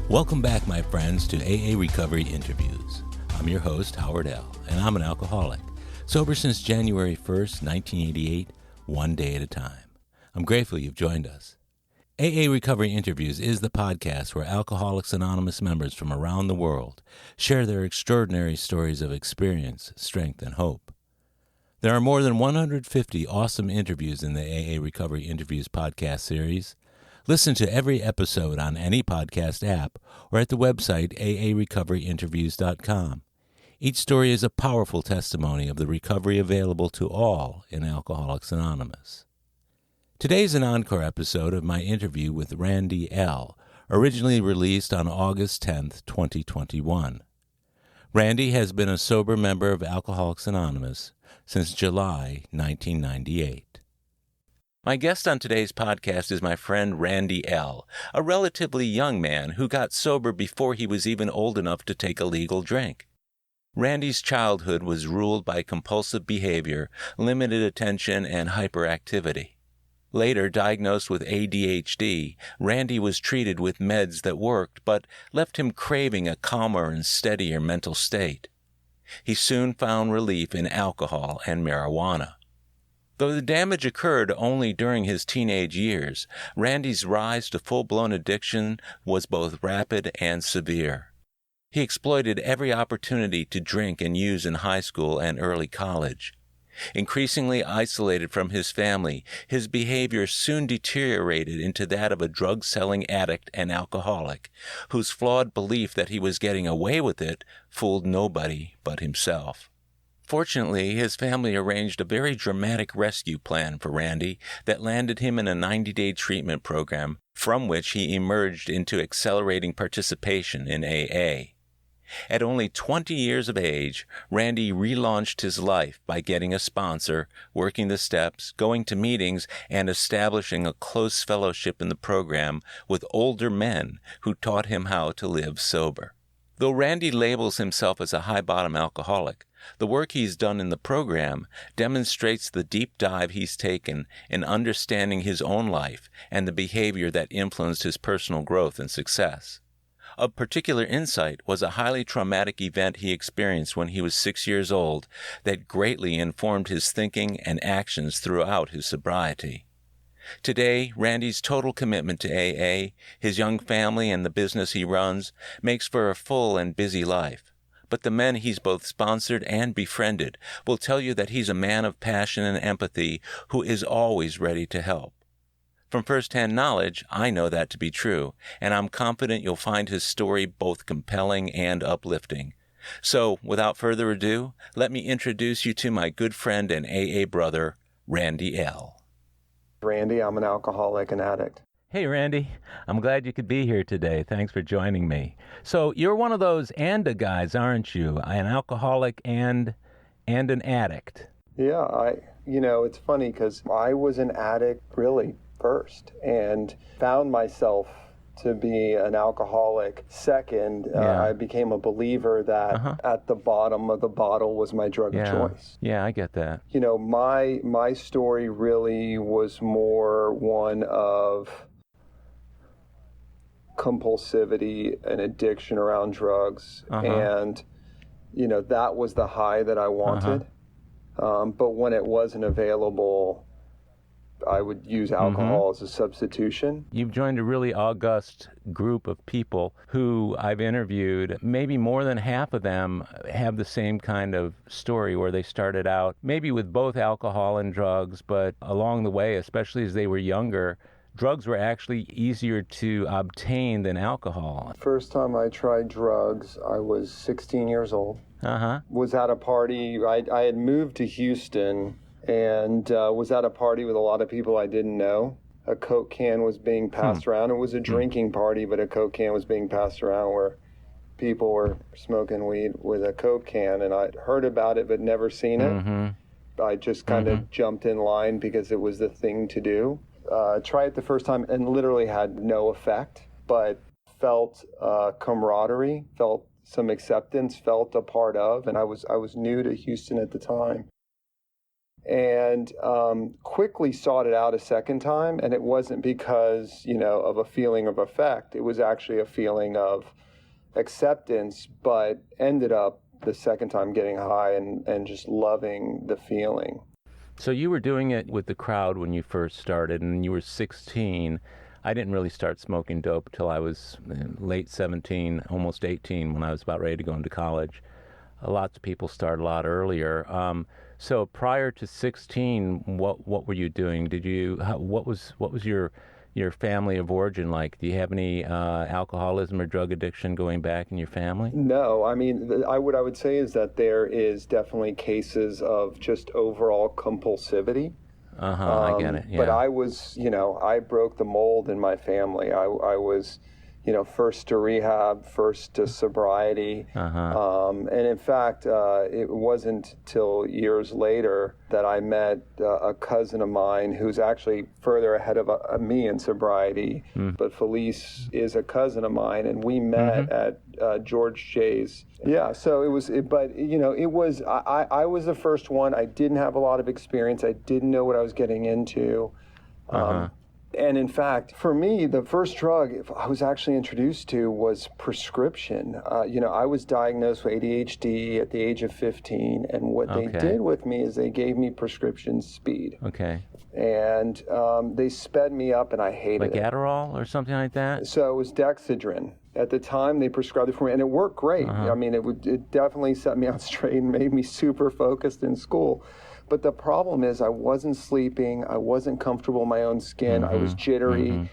Welcome back, my friends, to AA Recovery Interviews. I'm your host, Howard L., and I'm an alcoholic, sober since January 1st, 1988, one day at a time. I'm grateful you've joined us. AA Recovery Interviews is the podcast where Alcoholics Anonymous members from around the world share their extraordinary stories of experience, strength, and hope. There are more than 150 awesome interviews in the AA Recovery Interviews podcast series. Listen to every episode on any podcast app or at the website aarecoveryinterviews.com. Each story is a powerful testimony of the recovery available to all in Alcoholics Anonymous. Today's an encore episode of my interview with Randy L., originally released on August 10th, 2021. Randy has been a sober member of Alcoholics Anonymous since July 1998. My guest on today's podcast is my friend Randy L., a relatively young man who got sober before he was even old enough to take a legal drink. Randy's childhood was ruled by compulsive behavior, limited attention, and hyperactivity. Later diagnosed with ADHD, Randy was treated with meds that worked but left him craving a calmer and steadier mental state. He soon found relief in alcohol and marijuana. Though the damage occurred only during his teenage years, Randy's rise to full-blown addiction was both rapid and severe. He exploited every opportunity to drink and use in high school and early college. Increasingly isolated from his family, his behavior soon deteriorated into that of a drug-selling addict and alcoholic, whose flawed belief that he was getting away with it fooled nobody but himself. Fortunately, his family arranged a very dramatic rescue plan for Randy that landed him in a 90-day treatment program from which he emerged into accelerating participation in AA. At only 20 years of age, Randy relaunched his life by getting a sponsor, working the steps, going to meetings, and establishing a close fellowship in the program with older men who taught him how to live sober. Though Randy labels himself as a high-bottom alcoholic, the work he's done in the program demonstrates the deep dive he's taken in understanding his own life and the behavior that influenced his personal growth and success. Of particular insight was a highly traumatic event he experienced when he was 6 years old that greatly informed his thinking and actions throughout his sobriety. Today, Randy's total commitment to AA, his young family, and the business he runs makes for a full and busy life. But the men he's both sponsored and befriended will tell you that he's a man of passion and empathy who is always ready to help. From first-hand knowledge, I know that to be true, and I'm confident you'll find his story both compelling and uplifting. So, without further ado, let me introduce you to my good friend and AA brother, Randy L. Randy, I'm an alcoholic and addict. Hey, Randy. I'm glad you could be here today. Thanks for joining me. So, you're one of those ANDA guys, aren't you? An alcoholic and an addict. Yeah, it's funny because I was an addict really first and found myself to be an alcoholic second. I became a believer that at the bottom of the bottle was my drug of choice. Yeah, I get that. My story really was more one of compulsivity and addiction around drugs. And, that was the high that I wanted. But when it wasn't available, I would use alcohol as a substitution. You've joined a really august group of people who I've interviewed. Maybe more than half of them have the same kind of story where they started out maybe with both alcohol and drugs, but along the way, especially as they were younger, drugs were actually easier to obtain than alcohol. First time I tried drugs, I was 16 years old. Was at a party. I had moved to Houston and was at a party with a lot of people I didn't know. A Coke can was being passed around. It was a drinking party, but a Coke can was being passed around where people were smoking weed with a Coke can, and I'd heard about it but never seen it. I just kind of jumped in line because it was the thing to do. Tried it the first time and literally had no effect, but felt camaraderie, felt some acceptance, felt a part of, and I was new to Houston at the time. and quickly sought it out a second time. And it wasn't because, of a feeling of effect. It was actually a feeling of acceptance, but ended up the second time getting high and just loving the feeling. So you were doing it with the crowd when you first started, and you were 16. I didn't really start smoking dope till I was late 17, almost 18, when I was about ready to go into college. Lots of people start a lot earlier. So prior to 16, what were you doing? What was your family of origin like? Do you have any alcoholism or drug addiction going back in your family? No, I mean, what I would say is that there is definitely cases of just overall compulsivity. I get it. Yeah. But I was, I broke the mold in my family. I was, first to rehab, first to sobriety. And in fact, it wasn't till years later that I met a cousin of mine who's actually further ahead of me in sobriety. But Felice is a cousin of mine, and we met at George Jay's. Yeah, so it was, I was the first one. I didn't have a lot of experience. I didn't know what I was getting into. And in fact, for me, the first drug I was actually introduced to was prescription. I was diagnosed with ADHD at the age of 15, and what they did with me is they gave me prescription speed. Okay. And they sped me up, and I hated it. Like Adderall or something like that? So it was Dexedrine. At the time, they prescribed it for me, and it worked great. I mean, it definitely set me on straight and made me super focused in school. But the problem is I wasn't sleeping, I wasn't comfortable in my own skin, I was jittery.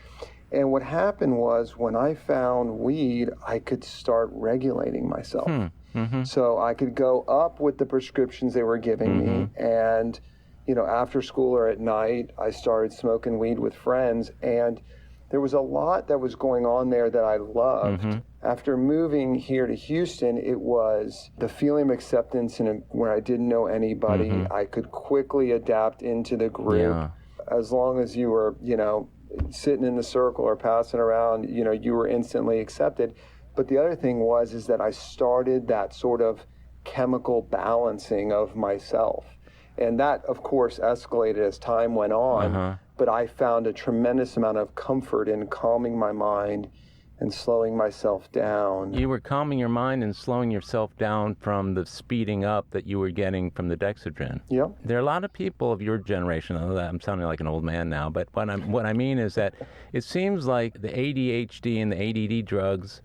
And what happened was when I found weed, I could start regulating myself. So I could go up with the prescriptions they were giving me, and after school or at night, I started smoking weed with friends, and there was a lot that was going on there that I loved. After moving here to Houston, it was the feeling of acceptance where I didn't know anybody. I could quickly adapt into the group. Yeah. As long as you were, sitting in the circle or passing around, you were instantly accepted. But the other thing is that I started that sort of chemical balancing of myself. And that, of course, escalated as time went on. But I found a tremendous amount of comfort in calming my mind and slowing myself down. You were calming your mind and slowing yourself down from the speeding up that you were getting from the Dexedrine. Yep. There are a lot of people of your generation, I know that I'm sounding like an old man now, but what I mean is that it seems like the ADHD and the ADD drugs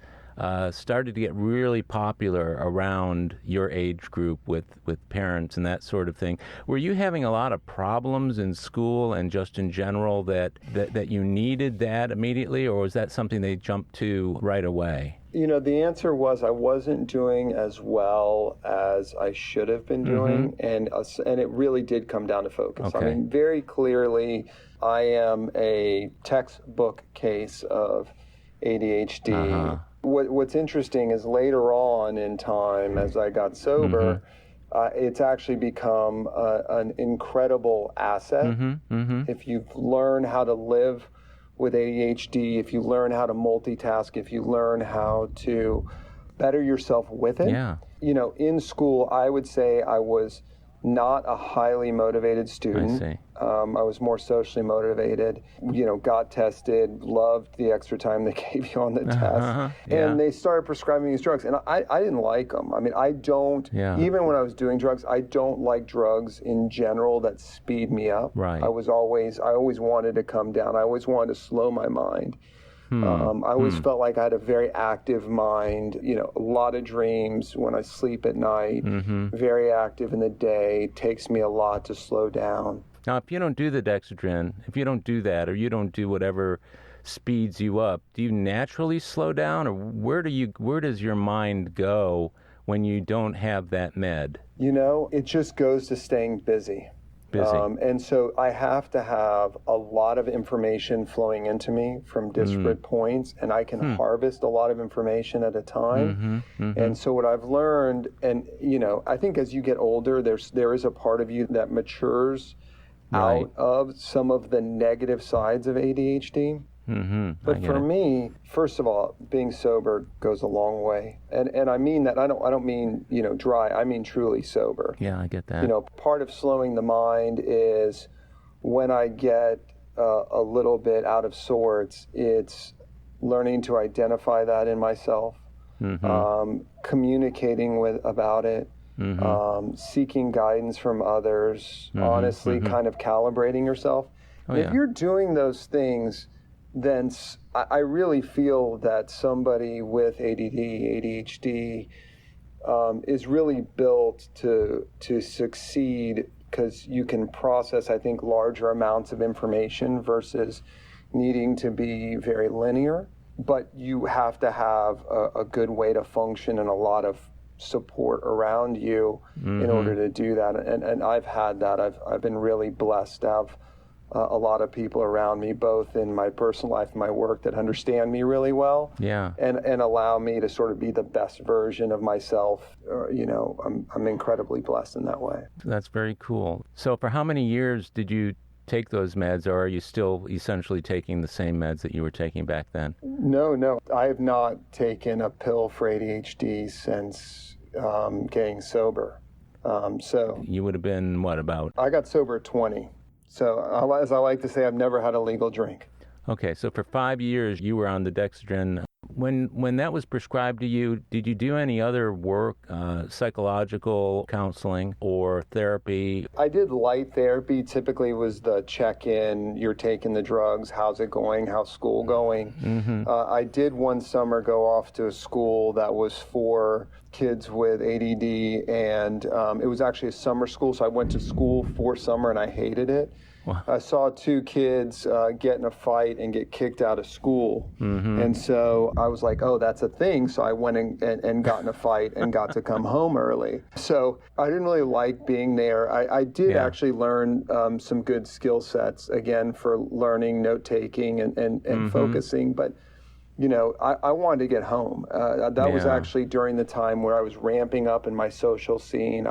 started to get really popular around your age group with parents and that sort of thing. Were you having a lot of problems in school and just in general that you needed that immediately, or was that something they jumped to right away? The answer was I wasn't doing as well as I should have been doing, and it really did come down to focus. Okay. I mean, very clearly, I am a textbook case of ADHD. What's interesting is later on in time, as I got sober, it's actually become an incredible asset. If you learn how to live with ADHD, if you learn how to multitask, if you learn how to better yourself with it. Yeah. In school, I would say I was not a highly motivated student. I see. I was more socially motivated, got tested, loved the extra time they gave you on the test. And they started prescribing these drugs. And I didn't like them. I mean, even when I was doing drugs, I don't like drugs in general that speed me up. Right. I always wanted to come down. I always wanted to slow my mind. I always felt like I had a very active mind, a lot of dreams when I sleep at night, very active in the day. Takes me a lot to slow down. Now, if you don't do the Dexedrine, if you don't do that, or you don't do whatever speeds you up, do you naturally slow down, or where does your mind go when you don't have that med? It just goes to staying busy. And so I have to have a lot of information flowing into me from disparate points, and I can harvest a lot of information at a time. And so what I've learned, and I think as you get older, there is a part of you that matures out of some of the negative sides of ADHD. But for me, first of all, being sober goes a long way. And I mean that, I don't mean, dry. I mean truly sober. Yeah, I get that. Part of slowing the mind is when I get a little bit out of sorts, it's learning to identify that in myself, communicating about it, seeking guidance from others, honestly kind of calibrating yourself. If you're doing those things, then I really feel that somebody with ADD, ADHD is really built to succeed, because you can process, I think, larger amounts of information versus needing to be very linear. But you have to have a good way to function and a lot of support around you in order to do that. And I've had that. I've been really blessed to have a lot of people around me, both in my personal life and my work, that understand me really well. Yeah. And allow me to sort of be the best version of myself. I'm incredibly blessed in that way. That's very cool. So for how many years did you take those meds, or are you still essentially taking the same meds that you were taking back then? No. I have not taken a pill for ADHD since getting sober. So you would have been, what, about? I got sober at 20. So, as I like to say, I've never had a legal drink. Okay, so for 5 years you were on the dexedrine. When that was prescribed to you, did you do any other work, psychological counseling or therapy? I did light therapy. Typically was the check-in, you're taking the drugs, how's it going, how's school going? I did one summer go off to a school that was for kids with ADD, and it was actually a summer school, so I went to school for summer and I hated it. Wow. I saw 2 kids get in a fight and get kicked out of school. And so I was like, oh, that's a thing. So I went and got in a fight and got to come home early. So I didn't really like being there. I did actually learn some good skill sets, again, for learning, note-taking, and focusing. But, I wanted to get home. That was actually during the time where I was ramping up in my social scene.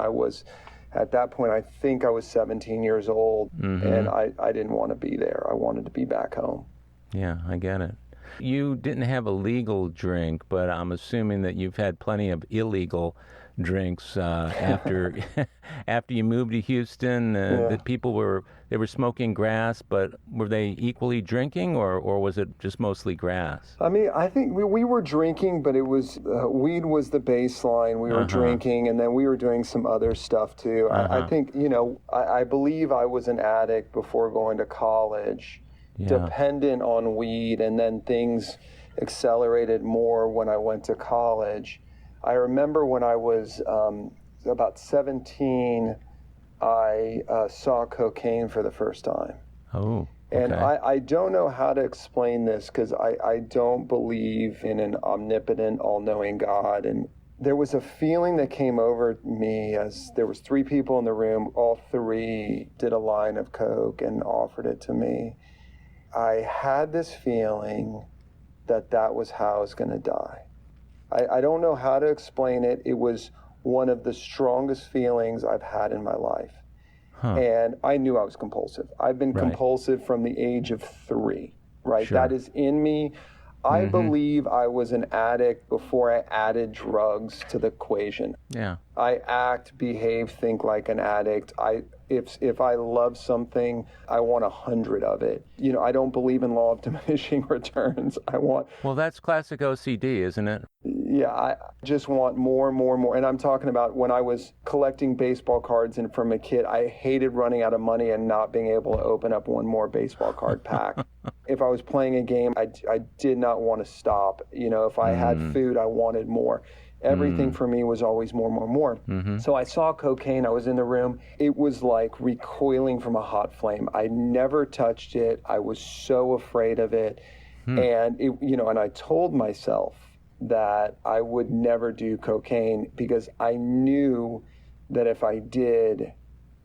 At that point, I think I was 17 years old, and I didn't want to be there. I wanted to be back home. Yeah, I get it. You didn't have a legal drink, but I'm assuming that you've had plenty of illegal drinks after after you moved to Houston. That people were smoking grass, but were they equally drinking, or was it just mostly grass? I mean, I think we were drinking, but it was weed was the baseline. We were drinking, and then we were doing some other stuff too. I think I believe I was an addict before going to college, dependent on weed, and then things accelerated more when I went to college. I remember when I was about 17, I saw cocaine for the first time. Oh, okay. And I don't know how to explain this, because I don't believe in an omnipotent, all-knowing God. And there was a feeling that came over me as there was 3 people in the room. All 3 did a line of coke and offered it to me. I had this feeling that was how I was going to die. I don't know how to explain it. It was one of the strongest feelings I've had in my life. And I knew I was compulsive. I've been compulsive from the age of 3, right? Sure. That is in me. I believe I was an addict before I added drugs to the equation. Yeah. I act, behave, think like an addict. If I love something, I want 100 of it. I don't believe in law of diminishing returns. Well, that's classic OCD, isn't it? Yeah, I just want more and more and more. And I'm talking about when I was collecting baseball cards, and from a kid, I hated running out of money and not being able to open up one more baseball card pack. If I was playing a game, I did not want to stop. If I had food, I wanted more. Everything for me was always more, more, more. So I saw cocaine. I was in the room. It was like recoiling from a hot flame. I never touched it. I was so afraid of it. And and I told myself that I would never do cocaine, because I knew that if I did,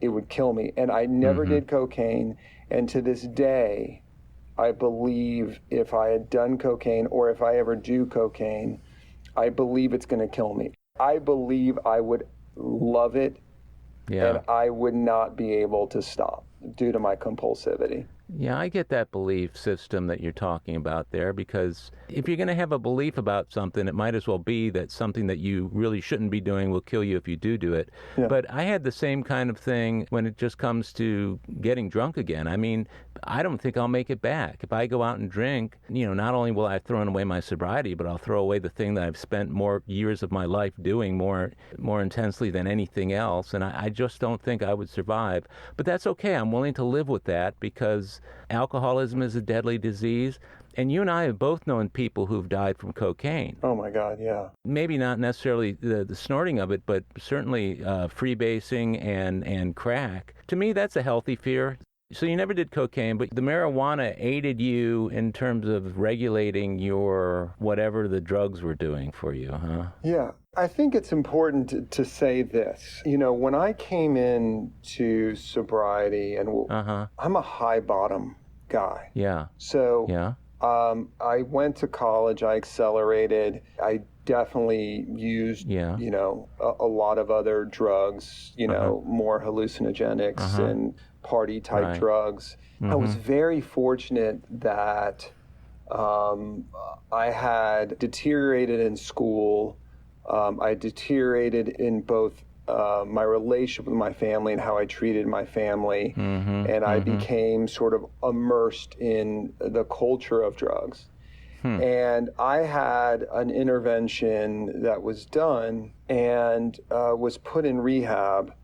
it would kill me. And I never did cocaine. And to this day, I believe if I had done cocaine, or if I ever do cocaine, I believe it's going to kill me. I believe I would love it, and I would not be able to stop due to my compulsivity. Yeah, I get that belief system that you're talking about there, because if you're going to have a belief about something, it might as well be that something that you really shouldn't be doing will kill you if you do it. Yeah. But I had the same kind of thing when it just comes to getting drunk again. I mean, I don't think I'll make it back. If I go out and drink, not only will I have thrown away my sobriety, but I'll throw away the thing that I've spent more years of my life doing more intensely than anything else. And I just don't think I would survive. But that's okay. I'm willing to live with that, because alcoholism is a deadly disease. And you and I have both known people who've died from cocaine. Oh, my God, yeah. Maybe not necessarily the snorting of it, but certainly freebasing and crack. To me, that's a healthy fear. So you never did cocaine, but the marijuana aided you in terms of regulating your whatever the drugs were doing for you, huh? Yeah. I think it's important to say this. When I came into sobriety, and I'm a high bottom guy. Yeah. So yeah. I went to college, I accelerated. I definitely used, a lot of other drugs, more hallucinogenics and party type drugs. I was very fortunate that I had deteriorated in school. I deteriorated in both my relationship with my family and how I treated my family. And I became sort of immersed in the culture of drugs. And I had an intervention that was done and was put in rehab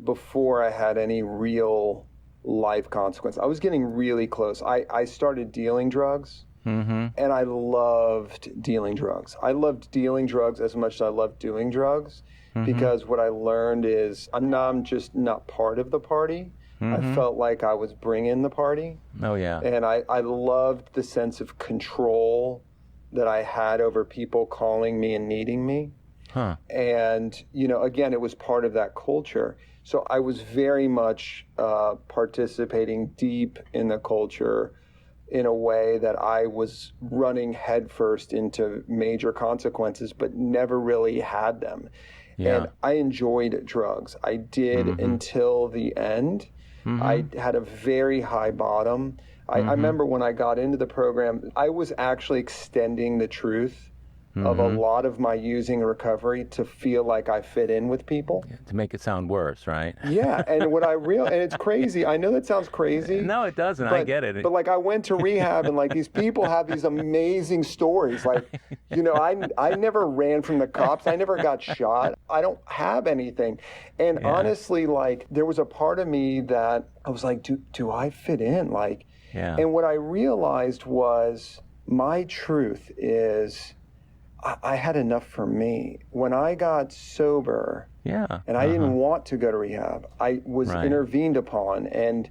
before I had any real life consequence. I was getting really close. I started dealing drugs. And I loved dealing drugs. I loved dealing drugs as much as I loved doing drugs, because what I learned is I'm just not part of the party. I felt like I was bringing the party. Oh, yeah. And I loved the sense of control that I had over people calling me and needing me. And, again, it was part of that culture. So I was very much participating deep in the culture in a way that I was running headfirst into major consequences, but never really had them. Yeah. And I enjoyed drugs. I did until the end. I had a very high bottom. I remember when I got into the program, I was actually extending the truth of a lot of my using and recovery to feel like I fit in with people. Yeah, to make it sound worse, right? Yeah, and what I and it's crazy. I know that sounds crazy. No, it doesn't. I get it. But like I went to rehab and like these people have these amazing stories. Like, I never ran from the cops. I never got shot. I don't have anything. And honestly, like there was a part of me that I was like, do I fit in? Like, and what I realized was my truth is I had enough for me. When I got sober, and I didn't want to go to rehab, I was intervened upon, and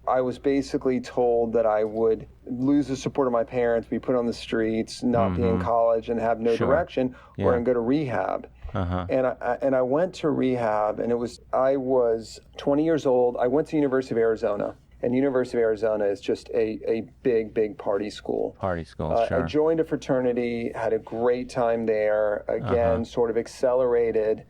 I was basically told that I would lose the support of my parents, be put on the streets, not be in college, and have no direction, or and go to rehab. And I went to rehab, and I was 20 years old. I went to the University of Arizona. And University of Arizona is just a big, big party school. Party school, sure. I joined a fraternity, had a great time there. Again, sort of accelerated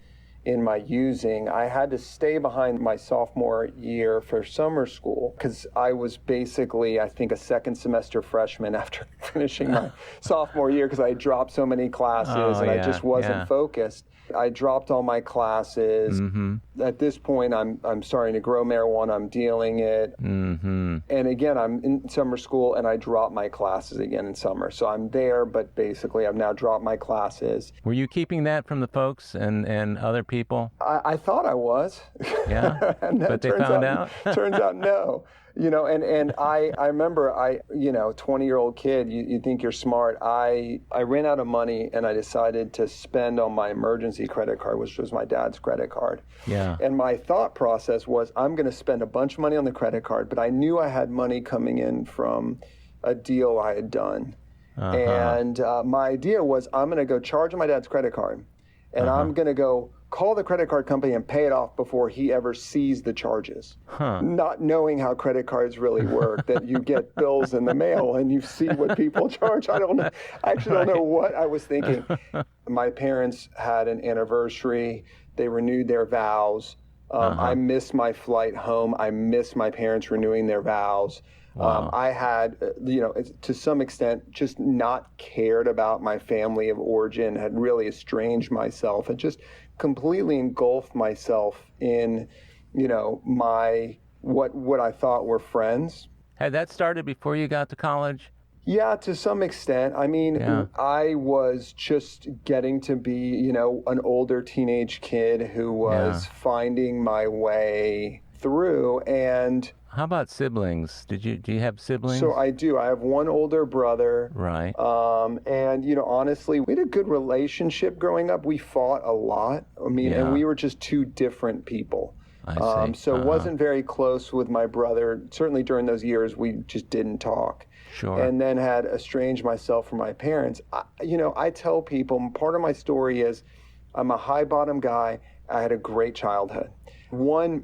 in my using. I had to stay behind my sophomore year for summer school because I was basically, I think, a second semester freshman after finishing my sophomore year because I dropped so many classes I just wasn't focused. I dropped all my classes. At this point, I'm starting to grow marijuana. I'm dealing it. And again, I'm in summer school, and I dropped my classes again in summer. So I'm there, but basically I've now dropped my classes. Were you keeping that from the folks and other people? I thought I was. Yeah, but they found out? Turns out no. And I remember 20-year-old kid, you think you're smart. I ran out of money and I decided to spend on my emergency credit card, which was my dad's credit card. Yeah. And my thought process was I'm going to spend a bunch of money on the credit card, but I knew I had money coming in from a deal I had done. And my idea was I'm going to go charge my dad's credit card and I'm going to go call the credit card company and pay it off before he ever sees the charges. Not knowing how credit cards really work, that you get bills in the mail and you see what people charge. I don't know. I actually don't know what I was thinking. My parents had an anniversary. They renewed their vows. I missed my flight home. I missed my parents renewing their vows. Wow. I had, to some extent, just not cared about my family of origin, had really estranged myself, and just completely engulfed myself in, my what I thought were friends. Had that started before you got to college? Yeah, to some extent. I mean, I was just getting to be, an older teenage kid who was finding my way through. And how about siblings? Do you have siblings? So I do. I have one older brother. Right. And, honestly, we had a good relationship growing up. We fought a lot. I mean, and we were just two different people. I see. So wasn't very close with my brother. Certainly during those years, we just didn't talk. Sure. And then had estranged myself from my parents. I tell people, part of my story is I'm a high bottom guy. I had a great childhood. One,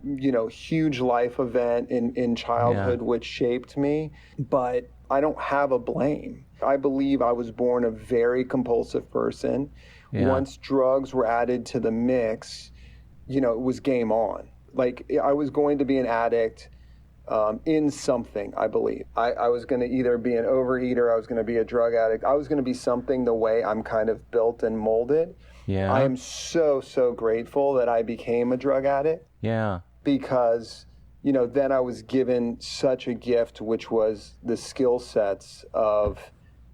huge life event in childhood which shaped me, but I don't have a blame. I believe I was born a very compulsive person. Yeah. Once drugs were added to the mix, it was game on. Like, I was going to be an addict in something, I believe. I was going to either be an overeater, I was going to be a drug addict, I was going to be something the way I'm kind of built and molded. Yeah. I am so, so grateful that I became a drug addict. Yeah. Because, then I was given such a gift, which was the skill sets of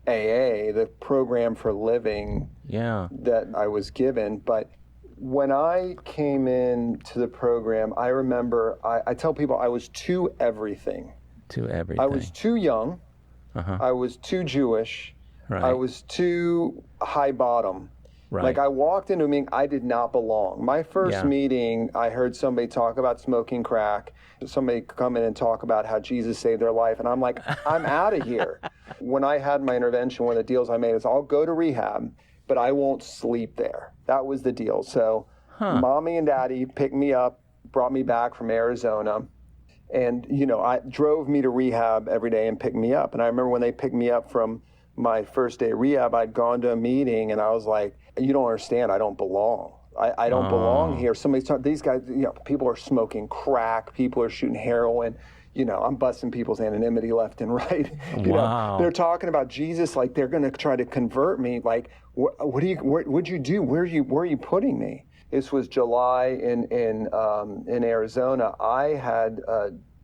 AA, the program for living that I was given. But when I came into the program, I remember, I tell people I was too everything. Too everything. I was too young. I was too Jewish. Right. I was too high bottom. Right. Like, I walked into a meeting, I did not belong. My first meeting, I heard somebody talk about smoking crack. Somebody come in and talk about how Jesus saved their life. And I'm like, I'm out of here. When I had my intervention, one of the deals I made is I'll go to rehab, but I won't sleep there. That was the deal. So Mommy and Daddy picked me up, brought me back from Arizona. And, I drove me to rehab every day and picked me up. And I remember when they picked me up from my first day of rehab, I'd gone to a meeting and I was like, you don't understand, I don't belong. I don't belong here. These guys, people are smoking crack, people are shooting heroin. I'm busting people's anonymity left and right. Wow. They're talking about Jesus like they're going to try to convert me. Like, what'd you do? Where are you putting me? This was July in Arizona. I had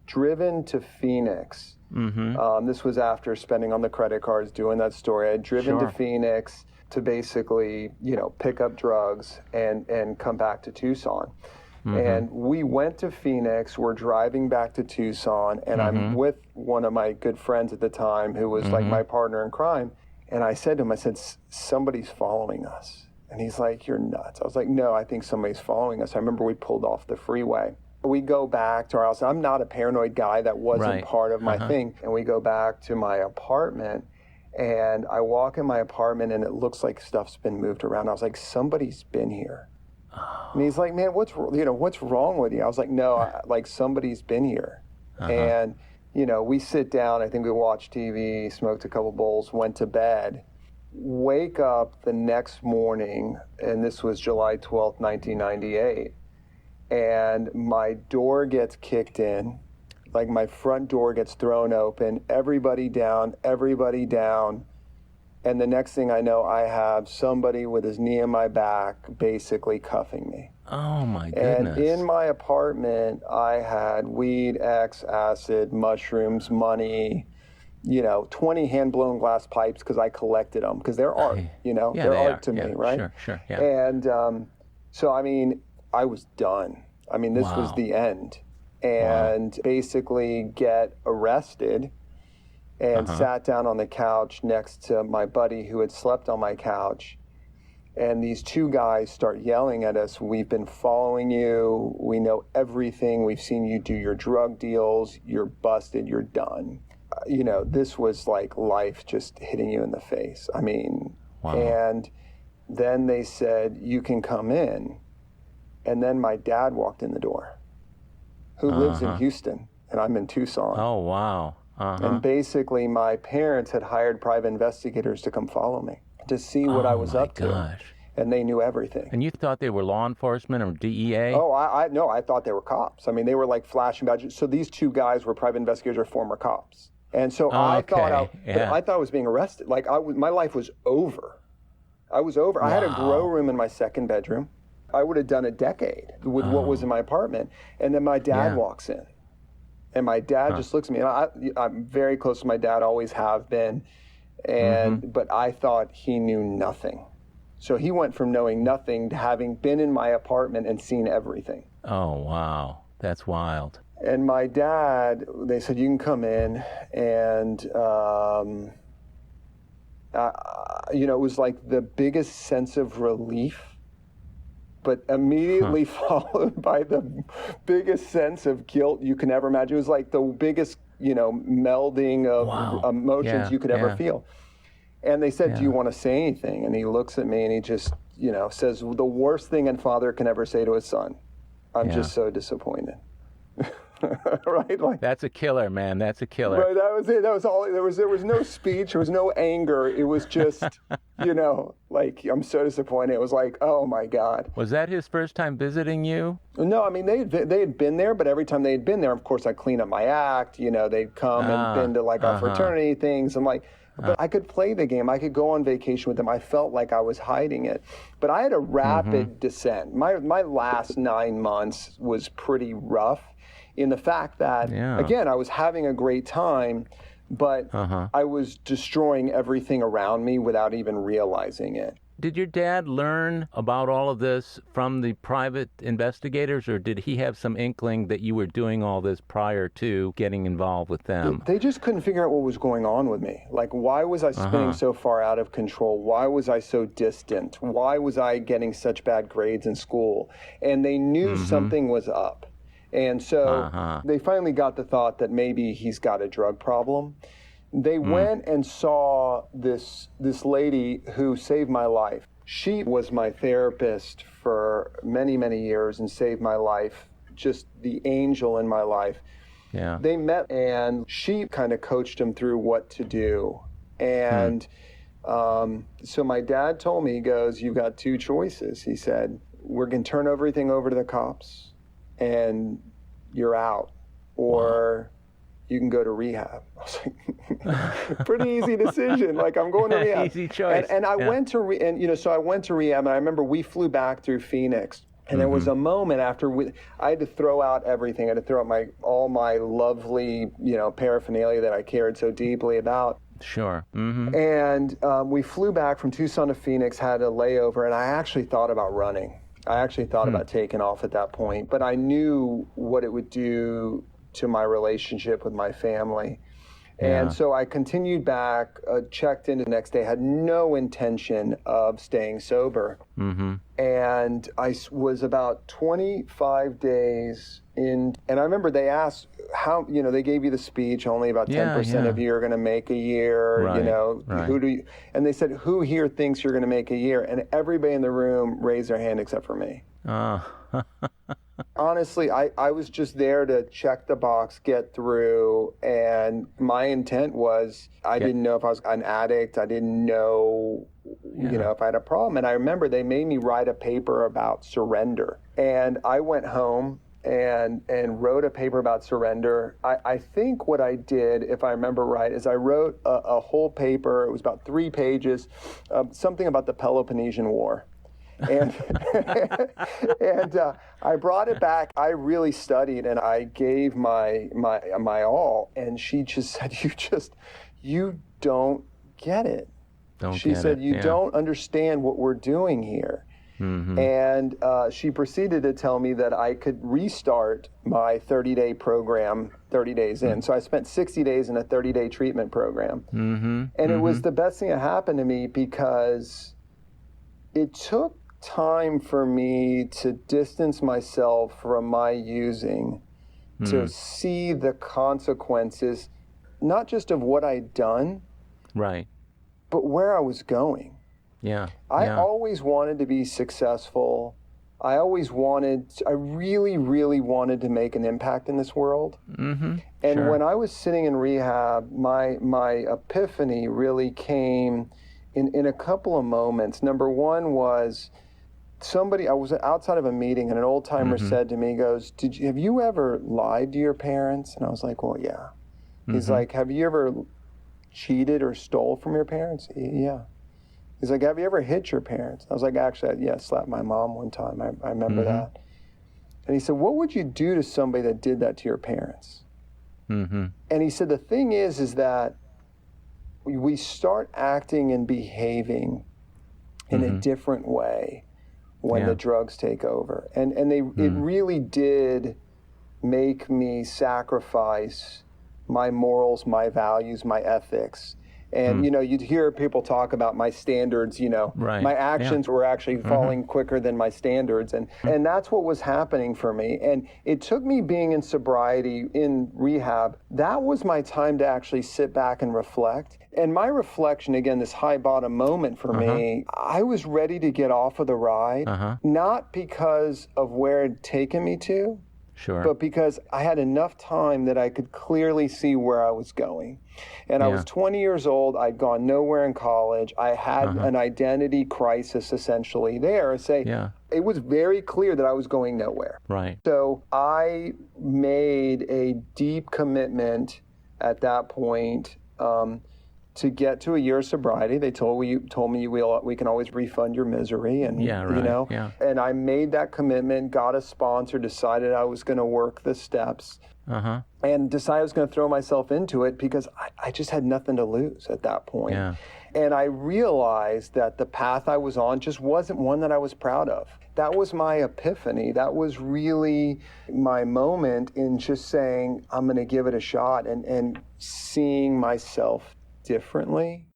driven to Phoenix. Mm-hmm. This was after spending on the credit cards, doing that story. I had driven to Phoenix to basically, pick up drugs and come back to Tucson. Mm-hmm. And we went to Phoenix, we're driving back to Tucson, and I'm with one of my good friends at the time who was like my partner in crime. And I said to him, somebody's following us. And he's like, you're nuts. I was like, no, I think somebody's following us. I remember we pulled off the freeway. We go back to our house. I'm not a paranoid guy. That wasn't part of my thing. And we go back to my apartment. And I walk in my apartment and it looks like stuff's been moved around. I was like, somebody's been here. And he's like, man, what's wrong with you? I was like, no, somebody's been here. And, we sit down, I think we watched TV, smoked a couple bowls, went to bed, wake up the next morning, and this was July 12th, 1998, and my door gets kicked in. Like, my front door gets thrown open, everybody down, and the next thing I know, I have somebody with his knee in my back basically cuffing me. Oh, my goodness. And in my apartment, I had weed, X, acid, mushrooms, money, 20 hand-blown glass pipes because I collected them because they're art, they're art to me, right? Sure, yeah. And so, I was done. This was the end. And basically get arrested and sat down on the couch next to my buddy who had slept on my couch. And these two guys start yelling at us, we've been following you, we know everything, we've seen you do your drug deals, you're busted, you're done. This was like life just hitting you in the face. And then they said, you can come in. And then my dad walked in the door, who lives in Houston, and I'm in Tucson. Oh, wow. And basically, my parents had hired private investigators to come follow me to see what I was up to. And they knew everything. And you thought they were law enforcement or DEA? Oh, no, I thought they were cops. They were like flashing badges. So these two guys were private investigators or former cops. And so I thought I was being arrested. Like my life was over. I was over. Wow. I had a grow room in my second bedroom. I would have done a decade with what was in my apartment. And then my dad walks in. And my dad just looks at me. And I'm very close to my dad, always have been. And but I thought he knew nothing. So he went from knowing nothing to having been in my apartment and seen everything. Oh, wow. That's wild. And my dad, they said, you can come in. And, it was like the biggest sense of relief, but immediately followed by the biggest sense of guilt you can ever imagine. It was like the biggest, melding of emotions you could ever feel. And they said, do you want to say anything? And he looks at me and he just, says the worst thing a father can ever say to his son. I'm just so disappointed. Right? Like, that's a killer, man. That's a killer. Right, that was it. That was all. There was no speech. There was no anger. It was just, like, I'm so disappointed. It was like, oh my God. Was that his first time visiting you? No, I mean, they had been there, but every time they had been there, of course, I clean up my act. They'd come and been to like our fraternity things. I'm like, but I could play the game. I could go on vacation with them. I felt like I was hiding it. But I had a rapid descent. My last 9 months was pretty rough in the fact that, again, I was having a great time, but I was destroying everything around me without even realizing it. Did your dad learn about all of this from the private investigators, or did he have some inkling that you were doing all this prior to getting involved with them? They just couldn't figure out what was going on with me. Like, why was I spinning so far out of control? Why was I so distant? Why was I getting such bad grades in school? And they knew something was up. And so they finally got the thought that maybe he's got a drug problem. They went and saw this lady who saved my life. She was my therapist for many, many years and saved my life, just the angel in my life. Yeah. They met and she kind of coached him through what to do. And so my dad told me, he goes, you've got two choices. He said, we're going to turn everything over to the cops and you're out, or you can go to rehab. I was like, pretty easy decision. Like, I'm going to rehab. Easy choice. And I went to so I went to rehab, and I remember we flew back through Phoenix, and there was a moment after I had to throw out everything. I had to throw out all my lovely, paraphernalia that I cared so deeply about. Sure. And we flew back from Tucson to Phoenix, had a layover, and I actually thought about running. I actually thought about taking off at that point, but I knew what it would do to my relationship with my family. And so I continued back, checked in the next day, had no intention of staying sober. And I was about 25 days in, and I remember they asked how, they gave you the speech, only about 10% of you are going to make a year, who do you, and they said, who here thinks you're going to make a year? And everybody in the room raised their hand except for me. Honestly, I was just there to check the box, get through, and my intent was I didn't know if I was an addict. I didn't know, if I had a problem. And I remember they made me write a paper about surrender. And I went home and wrote a paper about surrender. I think what I did, if I remember right, is I wrote a whole paper. It was about 3 pages, something about the Peloponnesian War. And I brought it back. I really studied and I gave my all. And she just said, you don't get it. She said, you don't understand what we're doing here. And she proceeded to tell me that I could restart my 30-day program 30 days in. So I spent 60 days in a 30-day treatment program. And it was the best thing that happened to me because it took time for me to distance myself from my using, to see the consequences, not just of what I'd done, right, but where I was going. I always wanted to be successful. I really, really wanted to make an impact in this world. And when I was sitting in rehab, my epiphany really came in a couple of moments. Number one was I was outside of a meeting and an old timer said to me, he goes, have you ever lied to your parents? And I was like, well, yeah. He's like, have you ever cheated or stole from your parents? Yeah. He's like, have you ever hit your parents? I was like, actually, yeah, I slapped my mom one time. I remember that. And he said, what would you do to somebody that did that to your parents? And he said, the thing is that we start acting and behaving in a different way when the drugs take over. And it really did make me sacrifice my morals, my values, my ethics. And, you know, you'd hear people talk about my standards, you know, my actions were actually falling quicker than my standards. And that's what was happening for me. And it took me being in sobriety, in rehab, that was my time to actually sit back and reflect. And my reflection, again, this high bottom moment for me, I was ready to get off of the ride, not because of where it had taken me to, but because I had enough time that I could clearly see where I was going. And I was 20 years old. I'd gone nowhere in college. I had an identity crisis essentially there. It was very clear that I was going nowhere. So I made a deep commitment at that point to get to a year of sobriety. They told me we can always refund your misery, and you know. And I made that commitment, got a sponsor, decided I was going to work the steps, and decided I was going to throw myself into it because I just had nothing to lose at that point. And I realized that the path I was on just wasn't one that I was proud of. That was my epiphany. That was really my moment in just saying, I'm going to give it a shot and seeing myself differently.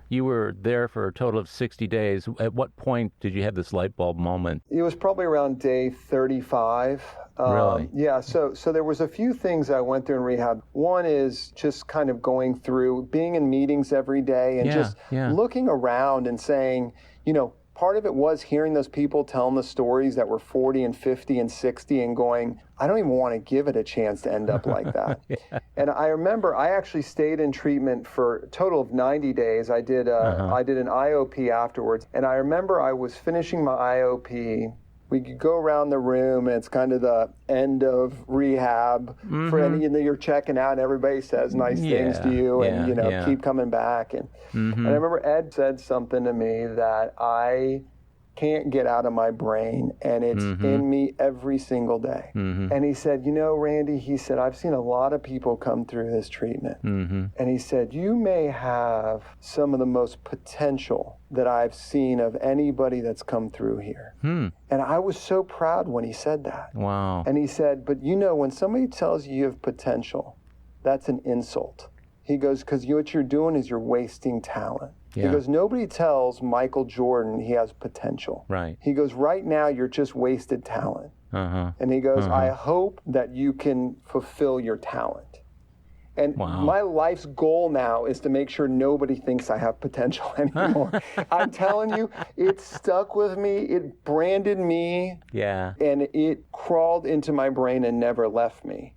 You were there for a total of 60 days. At what point did you have this light bulb moment? It was probably around day 35. Really? Yeah, so there was a few things I went through in rehab. One is just kind of going through, being in meetings every day and just looking around and saying, you know, part of it was hearing those people telling the stories that were 40 and 50 and 60 and going, I don't even want to give it a chance to end up like that. And I remember I actually stayed in treatment for a total of 90 days. I did an IOP afterwards. And I remember I was finishing my IOP. We could go around the room, and it's kind of the end of rehab. And, you know, you're checking out, and everybody says nice things to you, and you know, keep coming back. And and I remember Ed said something to me that I can't get out of my brain, and it's in me every single day. And he said, you know, Randy, he said, I've seen a lot of people come through this treatment. And he said, you may have some of the most potential that I've seen of anybody that's come through here. And I was so proud when he said that. Wow. And he said, but you know, when somebody tells you you have potential, that's an insult. He goes, because what you're doing is you're wasting talent. He goes, nobody tells Michael Jordan he has potential. He goes, right now you're just wasted talent. And he goes, I hope that you can fulfill your talent. And my life's goal now is to make sure nobody thinks I have potential anymore. I'm telling you, it stuck with me. It branded me. And it crawled into my brain and never left me.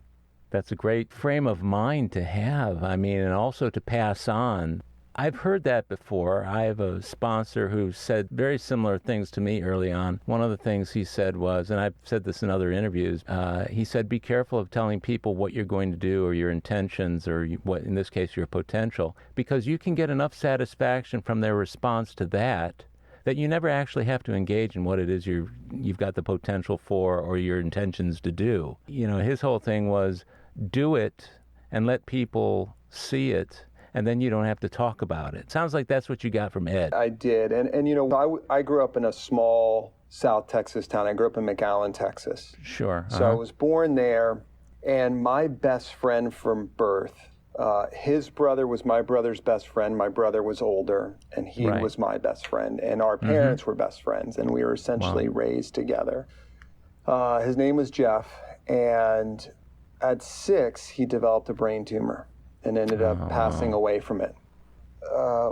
That's a great frame of mind to have. I mean, and also to pass on. I've heard that before. I have a sponsor who said very similar things to me early on. One of the things he said was, and I've said this in other interviews, he said, be careful of telling people what you're going to do or your intentions or what, in this case, your potential, because you can get enough satisfaction from their response to that you never actually have to engage in what it is you've got the potential for or your intentions to do. You know, his whole thing was do it and let people see it, and then you don't have to talk about it. Sounds like that's what you got from Ed. I did. And you know, I grew up in a small South Texas town. I grew up in McAllen, Texas. Sure. So I was born there, and my best friend from birth, his brother was my brother's best friend. My brother was older, and he was my best friend. And our parents were best friends, and we were essentially raised together. His name was Jeff, and at 6, he developed a brain tumor and ended up passing away from it.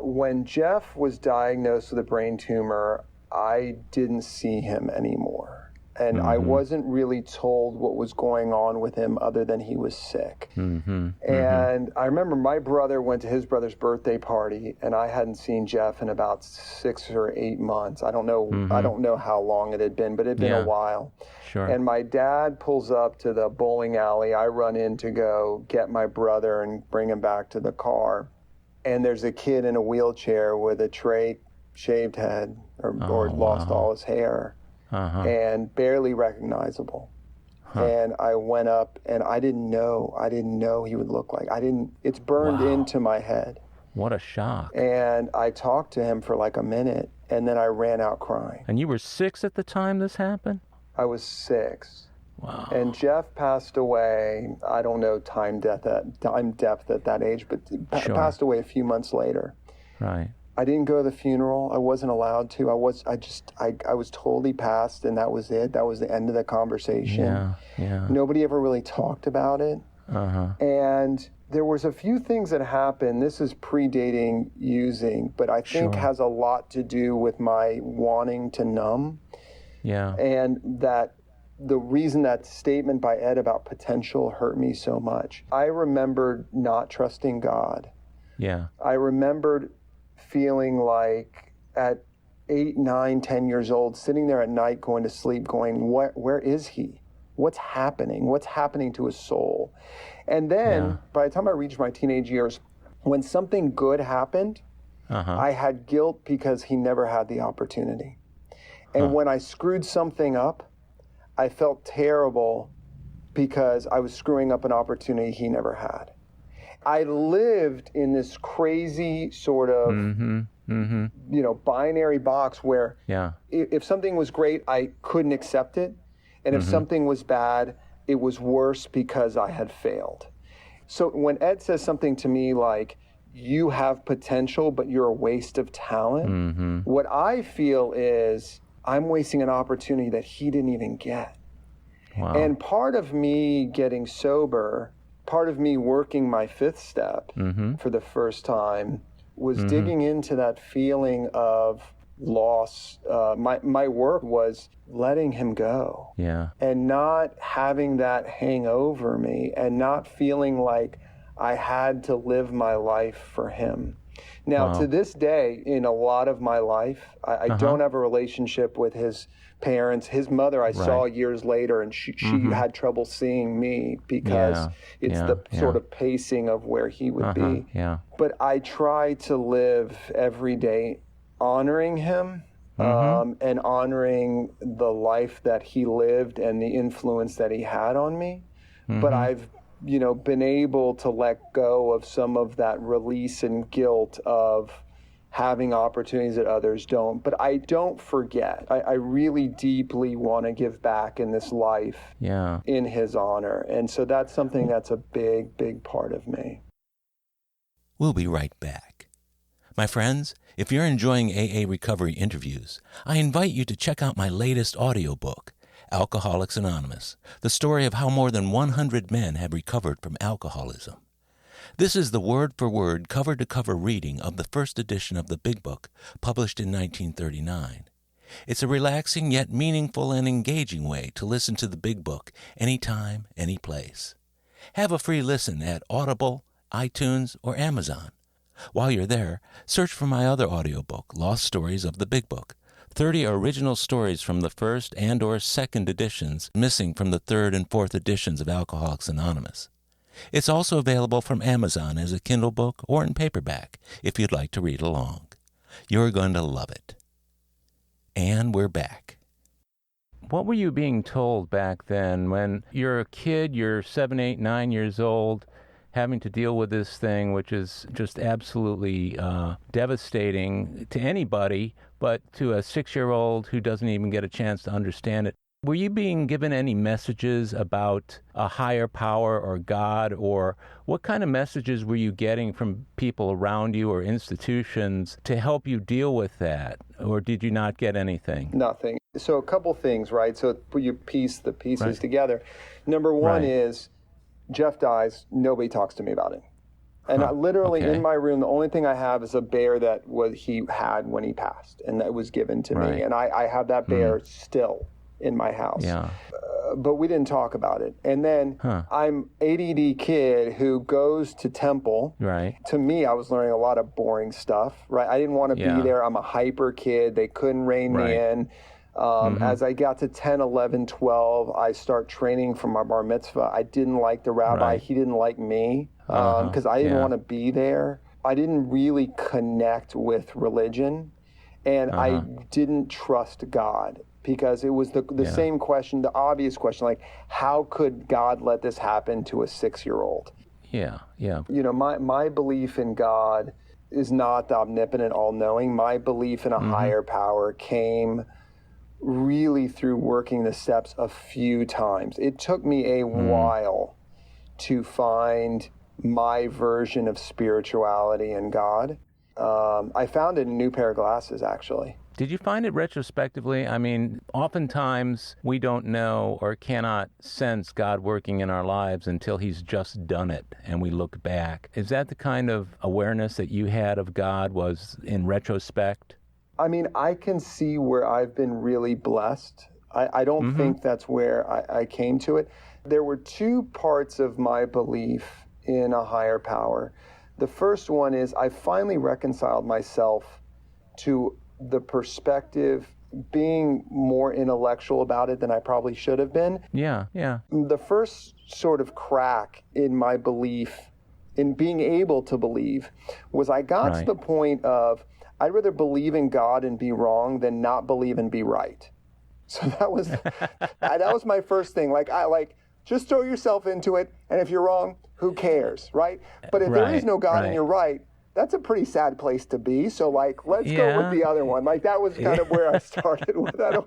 When Jeff was diagnosed with a brain tumor, I didn't see him anymore. And I wasn't really told what was going on with him other than he was sick. And I remember my brother went to his brother's birthday party, and I hadn't seen Jeff in about 6 or 8 months. I don't know how long it had been, but it had been a while. Sure. And my dad pulls up to the bowling alley. I run in to go get my brother and bring him back to the car. And there's a kid in a wheelchair with a straight shaved head or lost all his hair. And barely recognizable. And I went up, and I didn't know he would look like. It's burned into my head. What a shock. And I talked to him for like a minute, and then I ran out crying. And you were 6 at the time this happened? I was 6. Wow. And Jeff passed away, I don't know time depth at that age, but passed away a few months later. Right. I didn't go to the funeral. I wasn't allowed to. I was told he passed, and that was it. That was the end of the conversation. Yeah. Nobody ever really talked about it. And there was a few things that happened. This is predating using, but I think has a lot to do with my wanting to numb. Yeah. And that the reason that statement by Ed about potential hurt me so much. I remembered not trusting God. Yeah. I remembered feeling like at 8, 9, 10 years old, sitting there at night going to sleep going, where is he? What's happening? What's happening to his soul? And then by the time I reached my teenage years, when something good happened, I had guilt because he never had the opportunity. And when I screwed something up, I felt terrible because I was screwing up an opportunity he never had. I lived in this crazy sort of, binary box where if something was great, I couldn't accept it. And if something was bad, it was worse because I had failed. So when Ed says something to me like, you have potential, but you're a waste of talent, what I feel is I'm wasting an opportunity that he didn't even get. Wow. And part of me getting sober, part of me working my 5th step for the first time was digging into that feeling of loss. My work was letting him go. Yeah. And not having that hang over me and not feeling like I had to live my life for him. Now, to this day, in a lot of my life, I don't have a relationship with his parents. His mother I saw years later, and she had trouble seeing me because it's the sort of pacing of where he would be. Yeah. But I try to live every day honoring him and honoring the life that he lived and the influence that he had on me. But I've been able to let go of some of that release and guilt of having opportunities that others don't. But I don't forget. I really deeply want to give back in this life in his honor. And so that's something that's a big, big part of me. We'll be right back. My friends, if you're enjoying AA Recovery interviews, I invite you to check out my latest audiobook, Alcoholics Anonymous, the story of how more than 100 men have recovered from alcoholism. This is the word-for-word, cover-to-cover reading of the first edition of the Big Book, published in 1939. It's a relaxing yet meaningful and engaging way to listen to the Big Book anytime, any place. Have a free listen at Audible, iTunes, or Amazon. While you're there, search for my other audiobook, Lost Stories of the Big Book, 30 original stories from the first and or second editions missing from the third and fourth editions of Alcoholics Anonymous. It's also available from Amazon as a Kindle book or in paperback if you'd like to read along. You're going to love it. And we're back. What were you being told back then when you're a kid, you're 7, 8, 9 years old, having to deal with this thing, which is just absolutely devastating to anybody, but to a 6-year-old who doesn't even get a chance to understand it? Were you being given any messages about a higher power or God, or what kind of messages were you getting from people around you or institutions to help you deal with that? Or did you not get anything? Nothing. So a couple things, right? So you piece the pieces together. Number one is Jeff dies, nobody talks to me about it. And I literally in my room, the only thing I have is a bear that he had when he passed, and that was given to me. And I have that bear still in my house. Yeah. But we didn't talk about it. And then I'm ADD kid who goes to temple. Right. To me, I was learning a lot of boring stuff, right? I didn't want to be there. I'm a hyper kid. They couldn't rein me in. As I got to 10, 11, 12, I start training for my bar mitzvah. I didn't like the rabbi. Right. He didn't like me because I didn't want to be there. I didn't really connect with religion, and I didn't trust God. Because it was the same question, the obvious question, like, how could God let this happen to a 6-year-old? Yeah. You know, my belief in God is not the omnipotent, all-knowing. My belief in a higher power came really through working the steps a few times. It took me a while to find my version of spirituality and God. I found it in a new pair of glasses, actually. Did you find it retrospectively? I mean, oftentimes we don't know or cannot sense God working in our lives until he's just done it and we look back. Is that the kind of awareness that you had of God was in retrospect? I mean, I can see where I've been really blessed. I don't think that's where I came to it. There were two parts of my belief in a higher power. The first one is I finally reconciled myself to the perspective, being more intellectual about it than I probably should have been. Yeah. The first sort of crack in my belief, in being able to believe, was I got to the point of, I'd rather believe in God and be wrong than not believe and be right. So that was my first thing. Just throw yourself into it, and if you're wrong, who cares, right? But if there is no God and you're right, that's a pretty sad place to be. So, let's go with the other one. That was kind of where I started with that.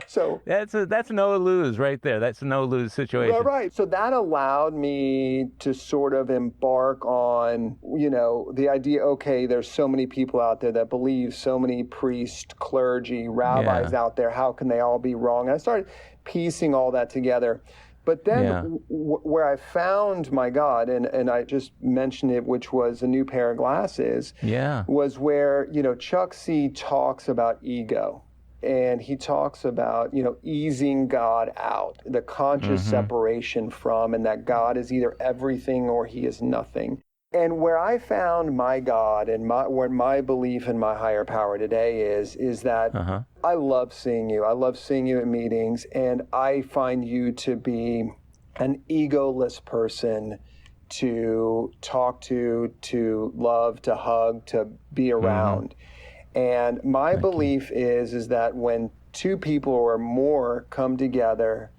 So that's no lose right there. That's a no lose situation. Right. So that allowed me to sort of embark on, the idea. Okay, there's so many people out there that believe, so many priests, clergy, rabbis out there. How can they all be wrong? And I started piecing all that together. But then where I found my God, and I just mentioned it, which was a new pair of glasses, was where, Chuck C. talks about ego. And he talks about, easing God out, the conscious separation from, and that God is either everything or he is nothing. And where I found my God and where my belief in my higher power today is that I love seeing you. I love seeing you at meetings, and I find you to be an egoless person to talk to love, to hug, to be around. And my belief is that when two people or more come together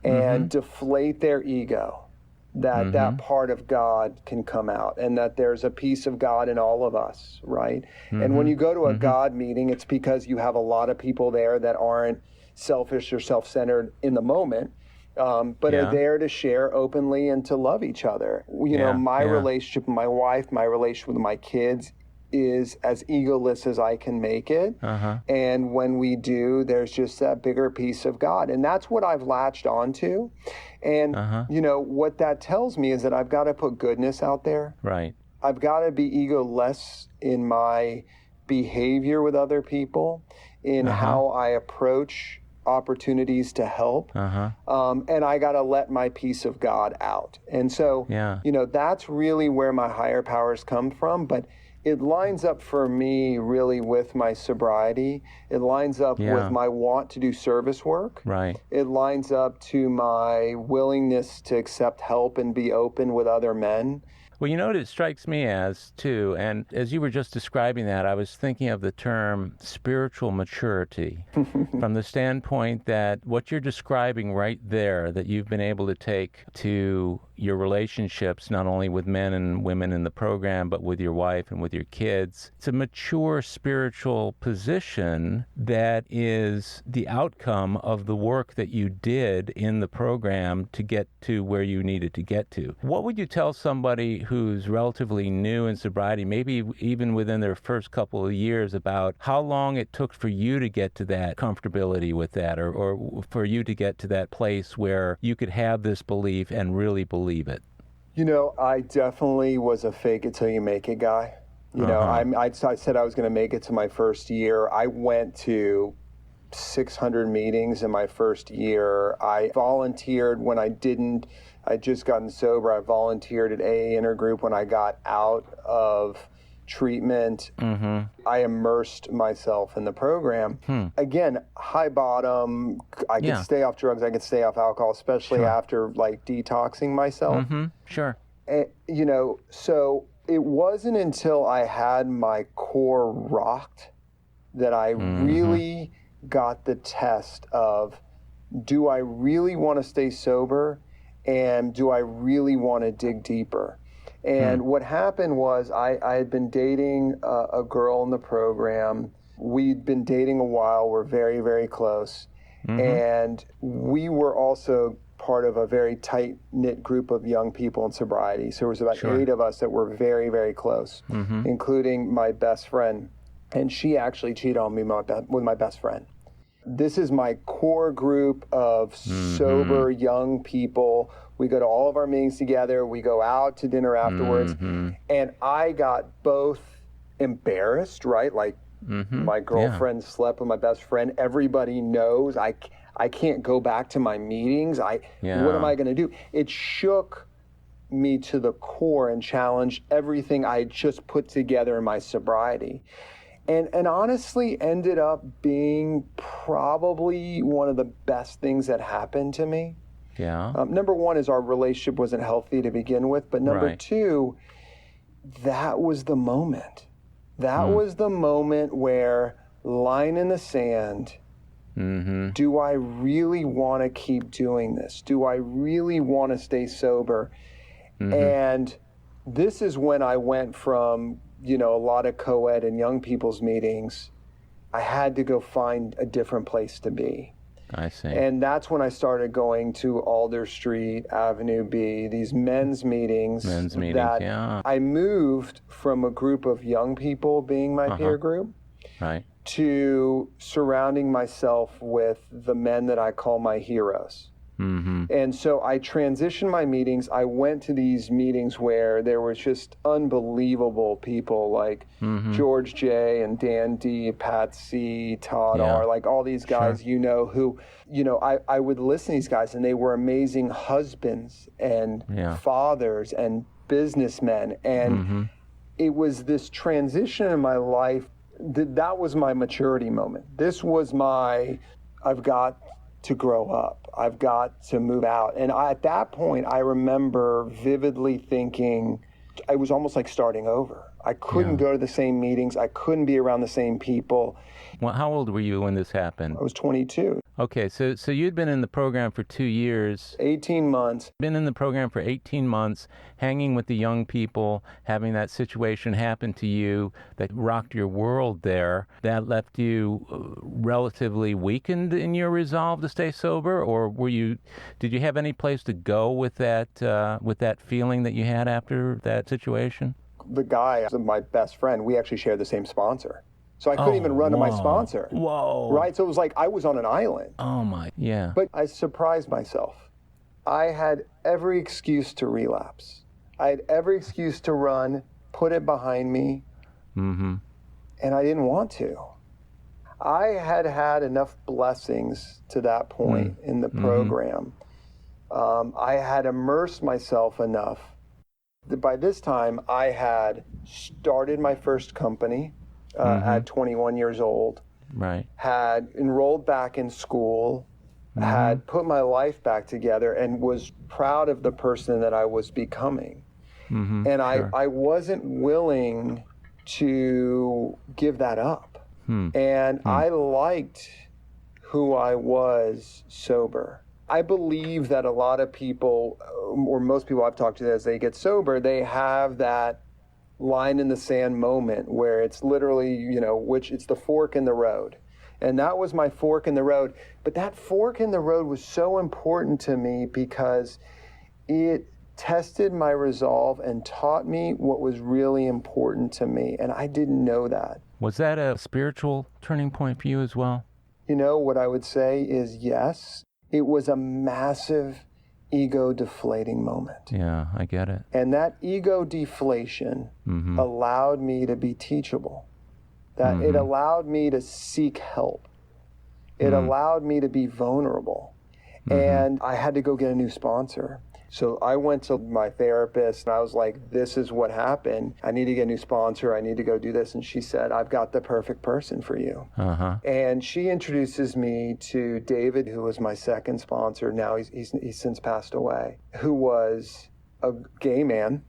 and deflate their ego, that part of God can come out, and that there's a piece of God in all of us, right? And when you go to a God meeting, it's because you have a lot of people there that aren't selfish or self-centered in the moment, but are there to share openly and to love each other. My relationship with my wife, my relationship with my kids is as egoless as I can make it. And when we do, there's just that bigger piece of God. And that's what I've latched onto. And, what that tells me is that I've got to put goodness out there. Right. I've got to be egoless in my behavior with other people, in how I approach opportunities to help. And I got to let my piece of God out. And so, that's really where my higher powers come from. But it lines up for me really with my sobriety. It lines up with my want to do service work. Right. It lines up to my willingness to accept help and be open with other men. Well, what it strikes me as, too, and as you were just describing that, I was thinking of the term spiritual maturity from the standpoint that what you're describing right there, that you've been able to take to your relationships, not only with men and women in the program, but with your wife and with your kids. It's a mature spiritual position that is the outcome of the work that you did in the program to get to where you needed to get to. What would you tell somebody who's relatively new in sobriety, maybe even within their first couple of years, about how long it took for you to get to that comfortability with that, or for you to get to that place where you could have this belief and really believe it? I definitely was a fake it till you make it guy. I said I was going to make it to my first year. I went to 600 meetings in my first year. I volunteered when I'd just gotten sober. I volunteered at AA Intergroup when I got out of treatment. I immersed myself in the program. Again, high bottom. I could stay off drugs. I could stay off alcohol, especially after like detoxing myself. Sure. And, so it wasn't until I had my core rocked that I really got the test of, do I really want to stay sober, and do I really want to dig deeper? And what happened was I had been dating a girl in the program. We'd been dating a while. We're very, very close. And we were also part of a very tight-knit group of young people in sobriety. So there was about 8 of us that were very, very close, including my best friend. And she actually cheated on me with my best friend. This is my core group of sober young people. We go to all of our meetings together. We go out to dinner afterwards. And I got both embarrassed, right? Like my girlfriend slept with my best friend. Everybody knows I can't go back to my meetings. What am I going to do? It shook me to the core and challenged everything I had just put together in my sobriety. And honestly ended up being probably one of the best things that happened to me. Number one is our relationship wasn't healthy to begin with, but number two, that was the moment. That was the moment where, line in the sand, do I really want to keep doing this? Do I really want to stay sober? And this is when I went from, a lot of co-ed and young people's meetings. I had to go find a different place to be. I see. And that's when I started going to Alder Street, Avenue B, these men's meetings. I moved from a group of young people being my peer group to surrounding myself with the men that I call my heroes. And so I transitioned my meetings. I went to these meetings where there was just unbelievable people like George J. and Dan D., Pat C., Todd R., like all these guys, who, I would listen to these guys, and they were amazing husbands and fathers and businessmen. And it was this transition in my life. That was my maturity moment. This was I've got to grow up. I've got to move out. And at that point, I remember vividly thinking, I was almost like starting over. I couldn't go to the same meetings. I couldn't be around the same people. Well, how old were you when this happened? I was 22. Okay, so you'd been in the program for 2 years. 18 months. Been in the program for 18 months, hanging with the young people, having that situation happen to you that rocked your world there. That left you relatively weakened in your resolve to stay sober, or did you have any place to go with that feeling that you had after that situation? The guy, my best friend, we actually shared the same sponsor. So I couldn't even run to my sponsor. Right? So it was like I was on an island. But I surprised myself. I had every excuse to relapse. I had every excuse to run, put it behind me, and I didn't want to. I had enough blessings to that point in the program. I had immersed myself enough that by this time I had started my first company. At 21 years old, had enrolled back in school, had put my life back together, and was proud of the person that I was becoming. And I wasn't willing to give that up. And I liked who I was sober. I believe that a lot of people, or most people I've talked to as they get sober, they have that line in the sand moment where it's literally, it's the fork in the road. And that was my fork in the road. But that fork in the road was so important to me because it tested my resolve and taught me what was really important to me. And I didn't know that. Was that a spiritual turning point for you as well? What I would say is yes. It was a massive ego deflating moment. Yeah, I get it. And that ego deflation allowed me to be teachable. That it allowed me to seek help. It allowed me to be vulnerable. And I had to go get a new sponsor. So I went to my therapist and I was like, this is what happened. I need to get a new sponsor. I need to go do this. And she said, I've got the perfect person for you. And she introduces me to David, who was my second sponsor. Now he's since passed away, who was a gay man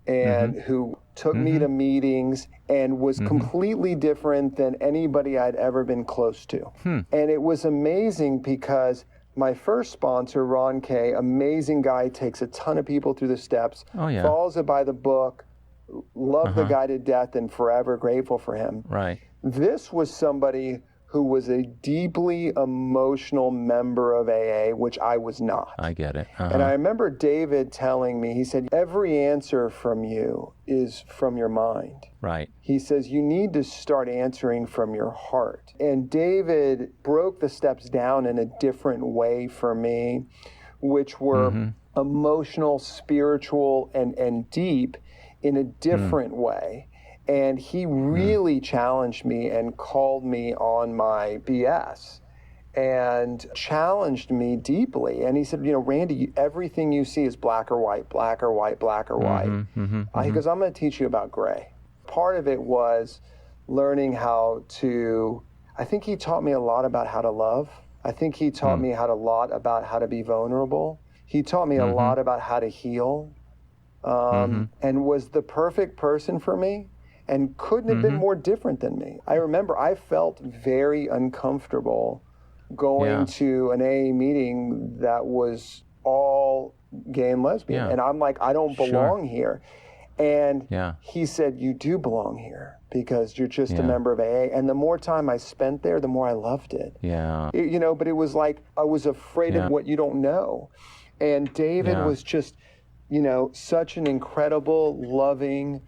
and who took me to meetings and was completely different than anybody I'd ever been close to. And it was amazing because my first sponsor, Ron Kay, amazing guy, takes a ton of people through the steps, follows it by the book, love the guy to death and forever grateful for him. Right. This was somebody who was a deeply emotional member of AA, which I was not. I get it. And I remember David telling me, he said, every answer from you is from your mind. Right. He says, you need to start answering from your heart. And David broke the steps down in a different way for me, which were emotional, spiritual, and deep in a different way. And he really challenged me and called me on my BS and challenged me deeply. And he said, Randy, everything you see is black or white, black or white, black or white. He goes, I'm going to teach you about gray. Part of it was learning how to, I think he taught me a lot about how to love. I think he taught me a lot about how to be vulnerable. He taught me a lot about how to heal, and was the perfect person for me. And couldn't have been more different than me. I remember I felt very uncomfortable going to an AA meeting that was all gay and lesbian. And I'm like, I don't belong here. And he said, you do belong here because you're just a member of AA. And the more time I spent there, the more I loved it. But it was like I was afraid of what you don't know. And David was just, such an incredible, loving,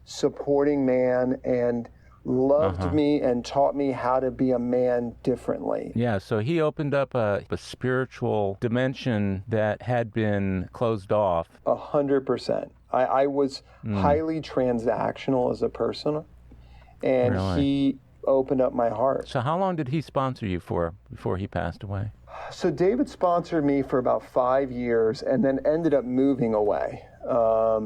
supporting man and loved me and taught me how to be a man differently. Yeah, so he opened up a spiritual dimension that had been closed off. 100%. I was highly transactional as a person, and he opened up my heart. So how long did he sponsor you for before he passed away? So David sponsored me for about 5 years and then ended up moving away.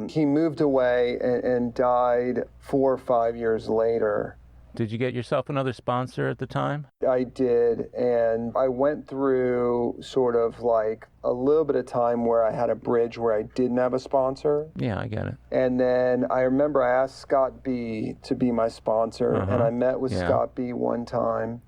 He moved away and died 4 or 5 years later. Did you get yourself another sponsor at the time? I did, and I went through sort of like a little bit of time where I had a bridge where I didn't have a sponsor. Yeah, I get it. And then I remember I asked Scott B to be my sponsor, and I met with Scott B one time.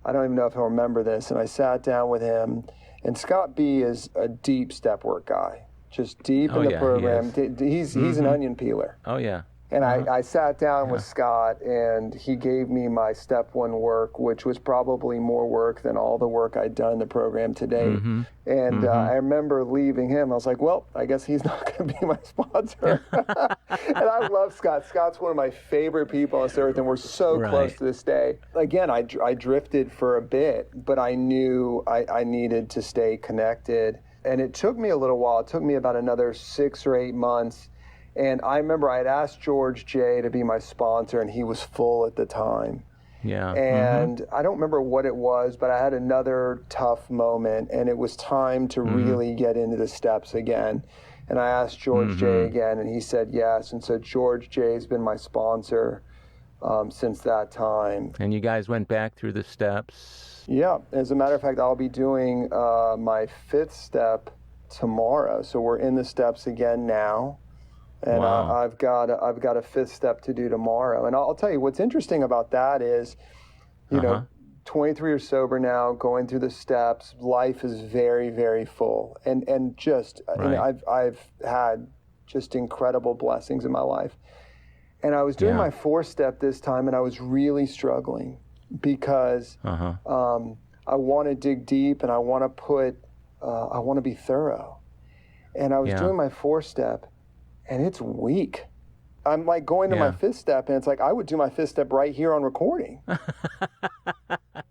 I don't even know if he'll remember this, and I sat down with him, and Scott B is a deep step work guy, just deep in the program. He's an onion peeler. Oh, yeah. And I sat down with Scott, and he gave me my step one work, which was probably more work than all the work I'd done in the program to date. And I remember leaving him. I was like, well, I guess he's not going to be my sponsor. And I love Scott. Scott's one of my favorite people on this earth, and we're so close to this day. Again, I drifted for a bit, but I knew I needed to stay connected. And it took me a little while. It took me about another 6 or 8 months. And I remember I had asked George J to be my sponsor, and he was full at the time. And I don't remember what it was, but I had another tough moment, and it was time to really get into the steps again. And I asked George J again, and he said yes. And so George J has been my sponsor since that time. And you guys went back through the steps? Yeah. As a matter of fact, I'll be doing my 5th step tomorrow. So we're in the steps again now. And I've got a 5th step to do tomorrow. And I'll tell you, what's interesting about that is, you know, 23 years sober now, going through the steps, life is very, very full. And just, you know, I've had just incredible blessings in my life. And I was doing my 4th step this time, and I was really struggling because I want to dig deep, and I want to be thorough. And I was doing my 4th step, and it's weak. I'm like going to my 5th step, and it's like I would do my 5th step right here on recording.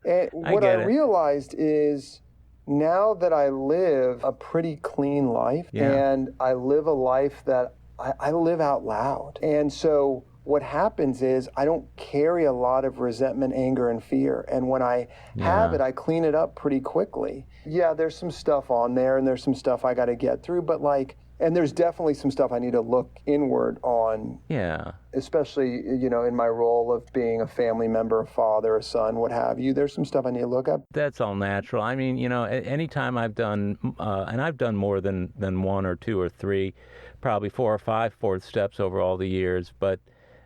And what I realized is now that I live a pretty clean life, and I live a life that I live out loud. And so what happens is I don't carry a lot of resentment, anger, and fear. And when I have it, I clean it up pretty quickly. Yeah, there's some stuff on there and there's some stuff I got to get through, but like, and there's definitely some stuff I need to look inward on. Yeah. Especially, you know, in my role of being a family member, a father, a son, what have you. There's some stuff I need to look at. That's all natural. I mean, you know, anytime I've done, and I've done more than one or two or three, probably 4 or 5 fourth steps over all the years, but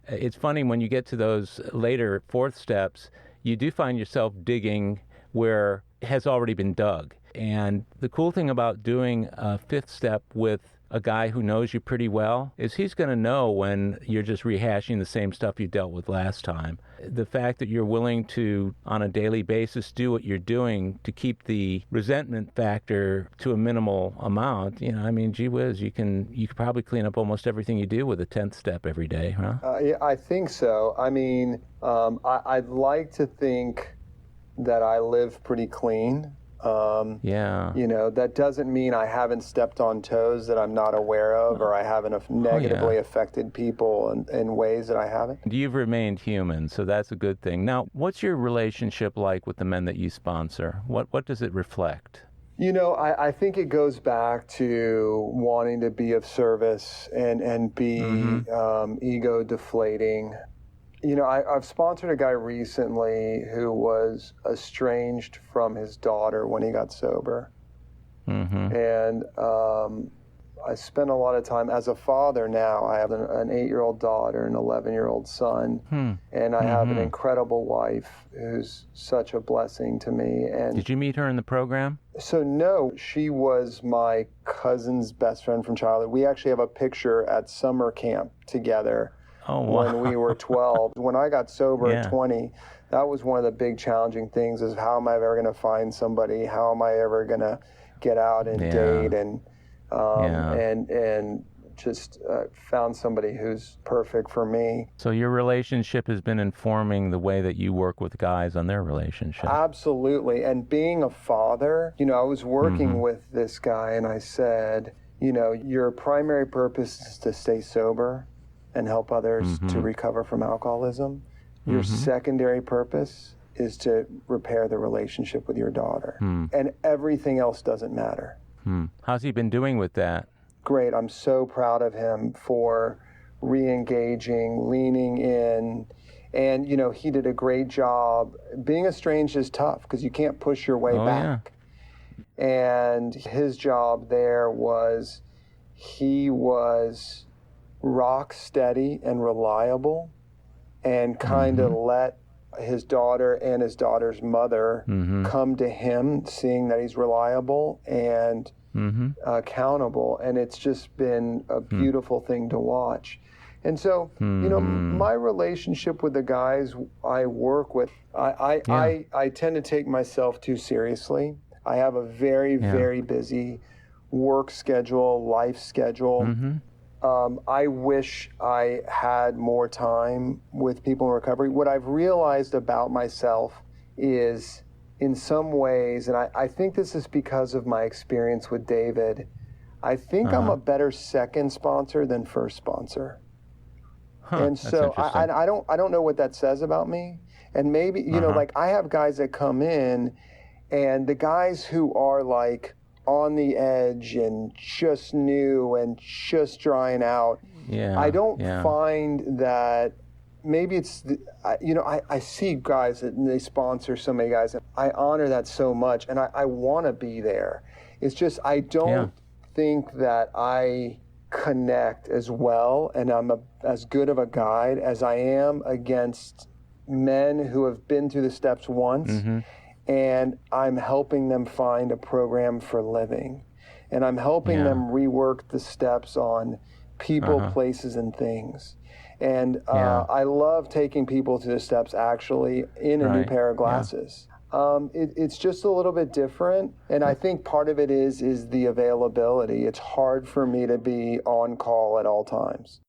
it's funny when you get to those later fourth steps, you do find yourself digging where it has already been dug. And the cool thing about doing a fifth step with a guy who knows you pretty well is he's going to know when you're just rehashing the same stuff you dealt with last time. The fact that you're willing to, on a daily basis, do what you're doing to keep the resentment factor to a minimal amount, you know, I mean, gee whiz, you could probably clean up almost everything you do with a 10th step every day, huh? Yeah, I think so. I mean, I'd like to think that I live pretty clean. You know, that doesn't mean I haven't stepped on toes that I'm not aware of, or I haven't negatively affected people in ways that I haven't. You've remained human, so that's a good thing. Now, what's your relationship like with the men that you sponsor? What does it reflect? You know, I think it goes back to wanting to be of service and be ego deflating. You know, I've sponsored a guy recently who was estranged from his daughter when he got sober. And I spent a lot of time as a father now. I have an 8-year-old daughter, an 11-year-old son, and I have an incredible wife who's such a blessing to me. And did you meet her in the program? So no, she was my cousin's best friend from childhood. We actually have a picture at summer camp together. Oh, wow. When we were 12. When I got sober at 20, that was one of the big challenging things is how am I ever going to find somebody? How am I ever going to get out and date and just found somebody who's perfect for me. So your relationship has been informing the way that you work with guys on their relationship. Absolutely. And being a father, you know, I was working with this guy and I said, you know, your primary purpose is to stay sober and help others to recover from alcoholism. Your secondary purpose is to repair the relationship with your daughter. And everything else doesn't matter. How's he been doing with that? Great. I'm so proud of him for re-engaging, leaning in. And, you know, he did a great job. Being estranged is tough because you can't push your way back. And his job there was he was rock steady and reliable and kind of let his daughter and his daughter's mother come to him, seeing that he's reliable and accountable. And it's just been a beautiful thing to watch. And so, you know, my relationship with the guys I work with, I tend to take myself too seriously. I have a very, very busy work schedule, life schedule. I wish I had more time with people in recovery. What I've realized about myself is, in some ways, and I think this is because of my experience with David, I think I'm a better second sponsor than first sponsor. And so I don't know what that says about me. And maybe, you know, like I have guys that come in, and the guys who are like on the edge and just new and just drying out. I don't find that. Maybe it's, you know, I see guys that they sponsor so many guys, and I honor that so much, and I want to be there. It's just I don't think that I connect as well, and I'm as good of a guide as I am against men who have been through the steps once. And I'm helping them find a program for living. And I'm helping them rework the steps on people, places, and things. And I love taking people to the steps actually in a new pair of glasses. It's just a little bit different. And I think part of it is the availability. It's hard for me to be on call at all times.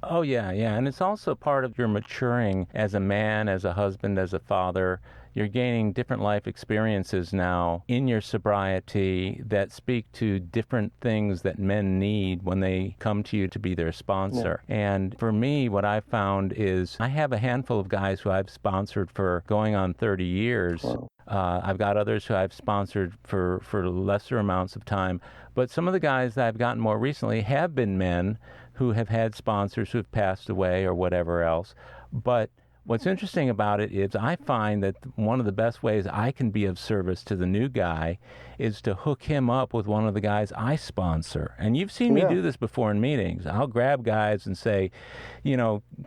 Oh, yeah, yeah. And it's also part of your maturing as a man, as a husband, as a father. You're gaining different life experiences now in your sobriety that speak to different things that men need when they come to you to be their sponsor. Yeah. And for me, what I found is I have a handful of guys who I've sponsored for going on 30 years. Wow. I've got others who I've sponsored for lesser amounts of time. But some of the guys that I've gotten more recently have been men who have had sponsors who have passed away or whatever else. But what's interesting about it is I find that one of the best ways I can be of service to the new guy is to hook him up with one of the guys I sponsor. And you've seen me do this before in meetings. I'll grab guys and say,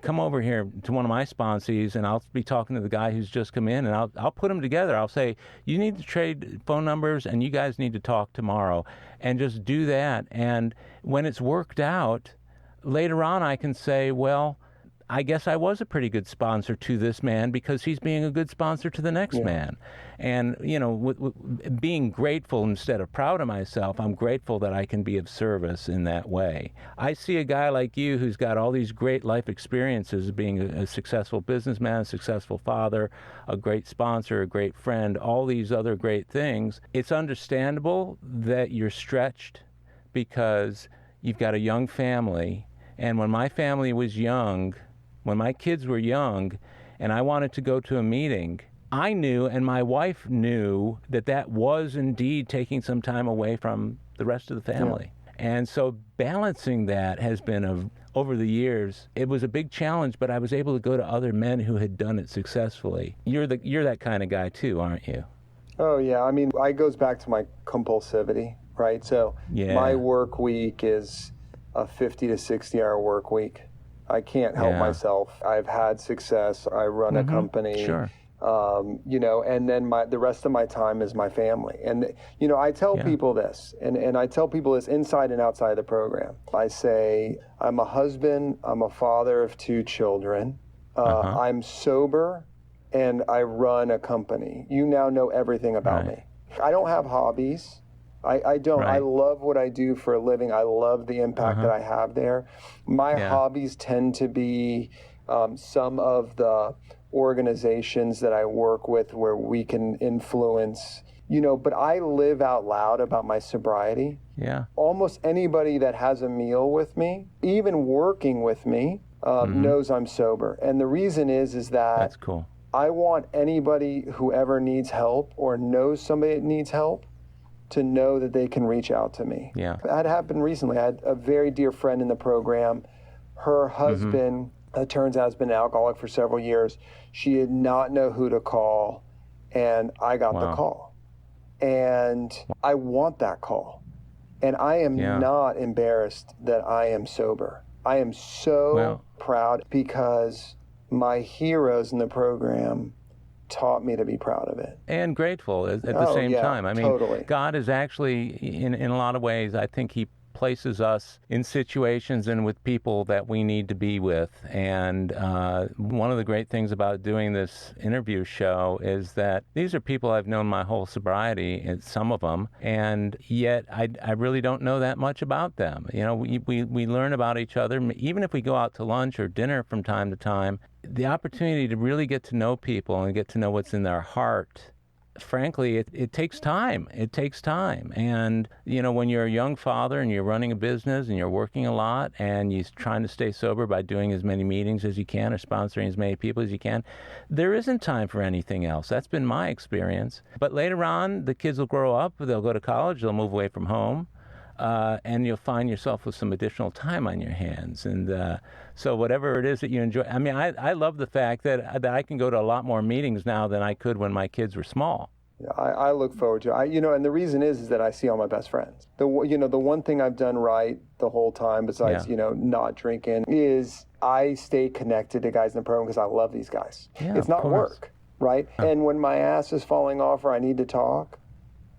come over here to one of my sponsees, and I'll be talking to the guy who's just come in, and I'll put them together. I'll say, you need to trade phone numbers, and you guys need to talk tomorrow, and just do that. And when it's worked out, later on I can say, well, I guess I was a pretty good sponsor to this man because he's being a good sponsor to the next man. And, being grateful instead of proud of myself, I'm grateful that I can be of service in that way. I see a guy like you who's got all these great life experiences, being a successful businessman, a successful father, a great sponsor, a great friend, all these other great things. It's understandable that you're stretched because you've got a young family. And when my family was young, when my kids were young and I wanted to go to a meeting, I knew and my wife knew that was indeed taking some time away from the rest of the family. Yeah. And so balancing that has been, over the years, it was a big challenge, but I was able to go to other men who had done it successfully. You're that kind of guy too, aren't you? Oh, yeah. I mean, it goes back to my compulsivity, right? So my work week is a 50 to 60 hour work week. I can't help myself. I've had success. I run a company. Sure. And then the rest of my time is my family. And, I tell people this, and I tell people this inside and outside the program. I say, I'm a husband, I'm a father of 2 children, I'm sober, and I run a company. You now know everything about me. I don't have hobbies. I don't. Right. I love what I do for a living. I love the impact that I have there. My hobbies tend to be some of the organizations that I work with where we can influence, but I live out loud about my sobriety. Yeah. Almost anybody that has a meal with me, even working with me, knows I'm sober. And the reason is that that's cool. I want anybody who ever needs help or knows somebody that needs help to know that they can reach out to me. Yeah. That happened recently. I had a very dear friend in the program. Her husband, it turns out, has been an alcoholic for several years. She did not know who to call, and I got the call. And I want that call. And I am not embarrassed that I am sober. I am so proud because my heroes in the program taught me to be proud of it. And grateful at the same time. I mean, totally. God is actually, in a lot of ways, I think he places us in situations and with people that we need to be with. And one of the great things about doing this interview show is that these are people I've known my whole sobriety, and some of them, and yet I really don't know that much about them. We learn about each other, even if we go out to lunch or dinner from time to time. The opportunity to really get to know people and get to know what's in their heart, frankly, it takes time. It takes time. And, when you're a young father and you're running a business and you're working a lot and you're trying to stay sober by doing as many meetings as you can or sponsoring as many people as you can, there isn't time for anything else. That's been my experience. But later on, the kids will grow up, they'll go to college, they'll move away from home. And you'll find yourself with some additional time on your hands. And so whatever it is that you enjoy, I mean, I love the fact that I can go to a lot more meetings now than I could when my kids were small. Yeah, I look forward to it. And the reason is that I see all my best friends. The one thing I've done right the whole time, besides, not drinking, is I stay connected to guys in the program because I love these guys. Yeah, it's not work, right? And when my ass is falling off or I need to talk,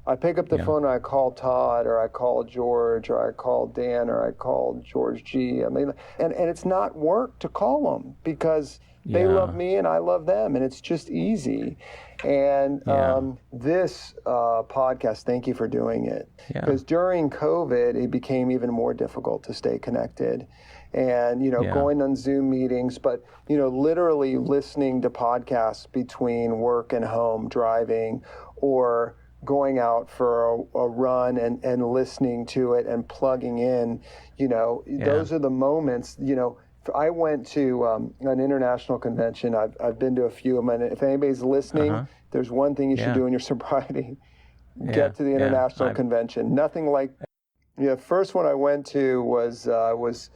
I pick up the phone and I call Todd, or I call George, or I call Dan, or I call George G. I mean, and it's not work to call them because they love me and I love them, and it's just easy. And this podcast, thank you for doing it. Because during COVID, it became even more difficult to stay connected. and, going on Zoom meetings, but, literally listening to podcasts between work and home, driving, or going out for a run and listening to it and plugging in, those are the moments, I went to an international convention. I've been to a few of them, and if anybody's listening, there's one thing you should do in your sobriety. Get to the international convention. Nothing like... Yeah, first one I went to was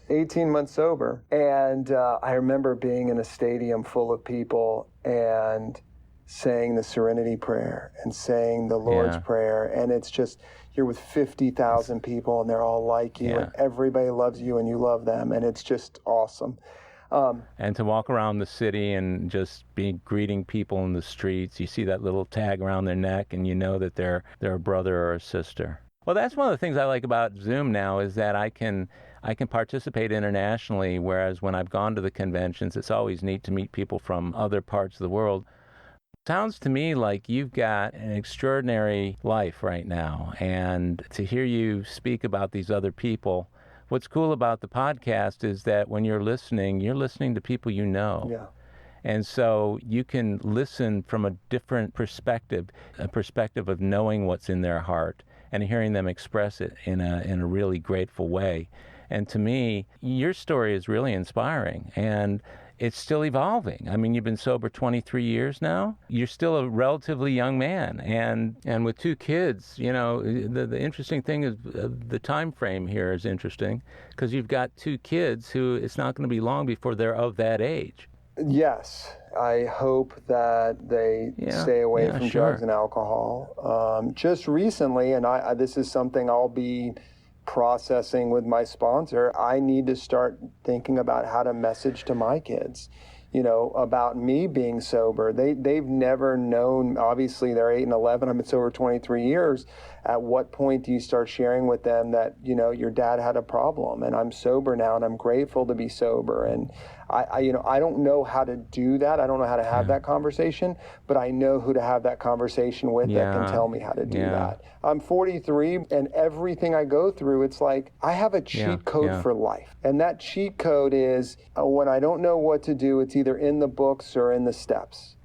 18 months sober, and I remember being in a stadium full of people and saying the Serenity Prayer and saying the Lord's Prayer, and it's just, you're with 50,000 people, and they're all like you, and everybody loves you, and you love them, and it's just awesome. And to walk around the city and just be greeting people in the streets, you see that little tag around their neck, and you know that they're a brother or a sister. Well, that's one of the things I like about Zoom now, is that I can participate internationally, whereas when I've gone to the conventions, it's always neat to meet people from other parts of the world. Sounds to me like you've got an extraordinary life right now, and to hear you speak about these other people, what's cool about the podcast is that when you're listening to people you know. Yeah. And so you can listen from a different perspective, a perspective of knowing what's in their heart and hearing them express it in a really grateful way. And to me, your story is really inspiring, and it's still evolving. I mean, you've been sober 23 years now. You're still a relatively young man, and with 2 kids, the interesting thing is the time frame here is interesting, because you've got 2 kids who it's not going to be long before they're of that age. Yes, I hope that they stay away from drugs and alcohol. Just recently, and this is something I'll be processing with my sponsor, I need to start thinking about how to message to my kids, about me being sober. They've never known, obviously they're 8 and 11, I've been sober 23 years. At what point do you start sharing with them that, your dad had a problem and I'm sober now and I'm grateful to be sober? And I don't know how to do that. I don't know how to have that conversation, but I know who to have that conversation with that can tell me how to do that. I'm 43, and everything I go through, it's like I have a cheat code for life. And that cheat code is when I don't know what to do, it's either in the books or in the steps.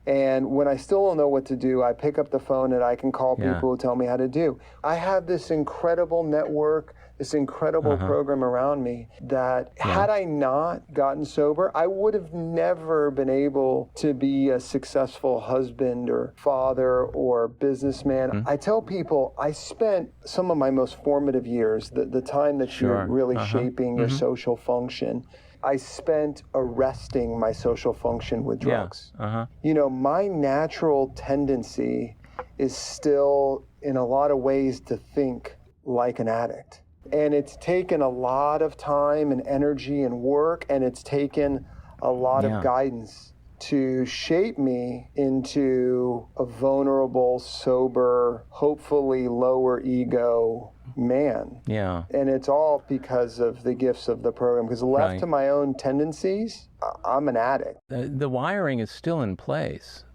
And when I still don't know what to do, I pick up the phone and I can call people who tell me how to do. I have this incredible network, this incredible program around me that had I not gotten sober, I would have never been able to be a successful husband or father or businessman. I tell people I spent some of my most formative years, the time that you're really shaping your social function, I spent arresting my social function with drugs. My natural tendency is still, in a lot of ways, to think like an addict. And it's taken a lot of time and energy and work, and it's taken a lot of guidance to shape me into a vulnerable, sober, hopefully lower ego man. Yeah. And it's all because of the gifts of the program. Because left to my own tendencies, I'm an addict. The wiring is still in place.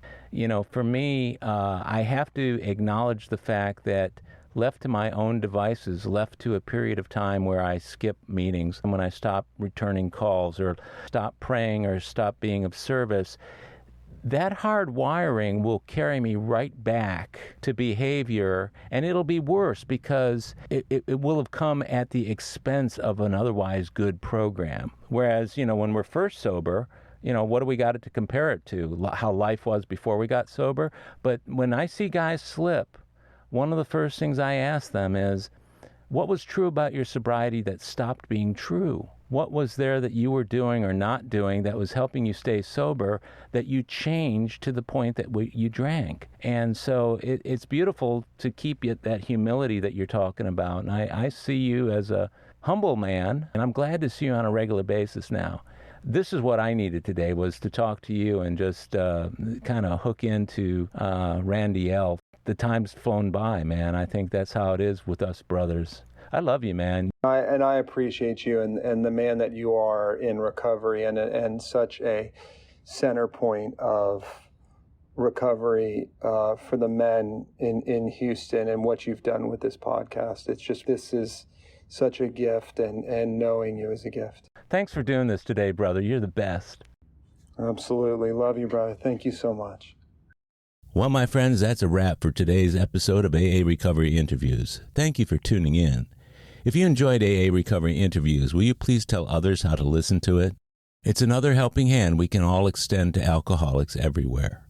For me, I have to acknowledge the fact that left to my own devices, left to a period of time where I skip meetings, and when I stop returning calls or stop praying or stop being of service, that hard wiring will carry me right back to behavior, and it'll be worse because it will have come at the expense of an otherwise good program. Whereas, when we're first sober, what do we got to compare it to? How life was before we got sober? But when I see guys slip, one of the first things I ask them is, what was true about your sobriety that stopped being true? What was there that you were doing or not doing that was helping you stay sober that you changed to the point that you drank? And so it's beautiful to keep that humility that you're talking about. And I see you as a humble man, and I'm glad to see you on a regular basis now. This is what I needed today, was to talk to you and just kind of hook into Randy L. The time's flown by, man. I think that's how it is with us brothers. I love you, man. I appreciate you and the man that you are in recovery and such a center point of recovery for the men in Houston and what you've done with this podcast. It's just, this is such a gift, and knowing you is a gift. Thanks for doing this today, brother. You're the best. Absolutely. Love you, brother. Thank you so much. Well, my friends, that's a wrap for today's episode of AA Recovery Interviews. Thank you for tuning in. If you enjoyed AA Recovery Interviews, will you please tell others how to listen to it? It's another helping hand we can all extend to alcoholics everywhere.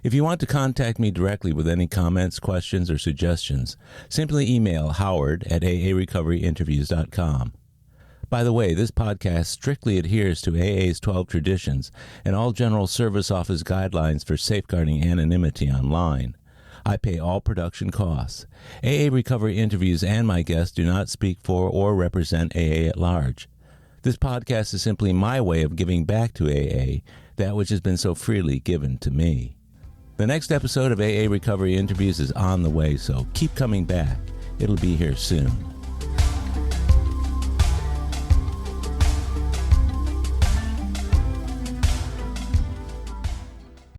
If you want to contact me directly with any comments, questions, or suggestions, simply email howard@aarecoveryinterviews.com. By the way, this podcast strictly adheres to AA's 12 traditions and all General Service Office guidelines for safeguarding anonymity online. I pay all production costs. AA Recovery Interviews and my guests do not speak for or represent AA at large. This podcast is simply my way of giving back to AA that which has been so freely given to me. The next episode of AA Recovery Interviews is on the way, so keep coming back. It'll be here soon.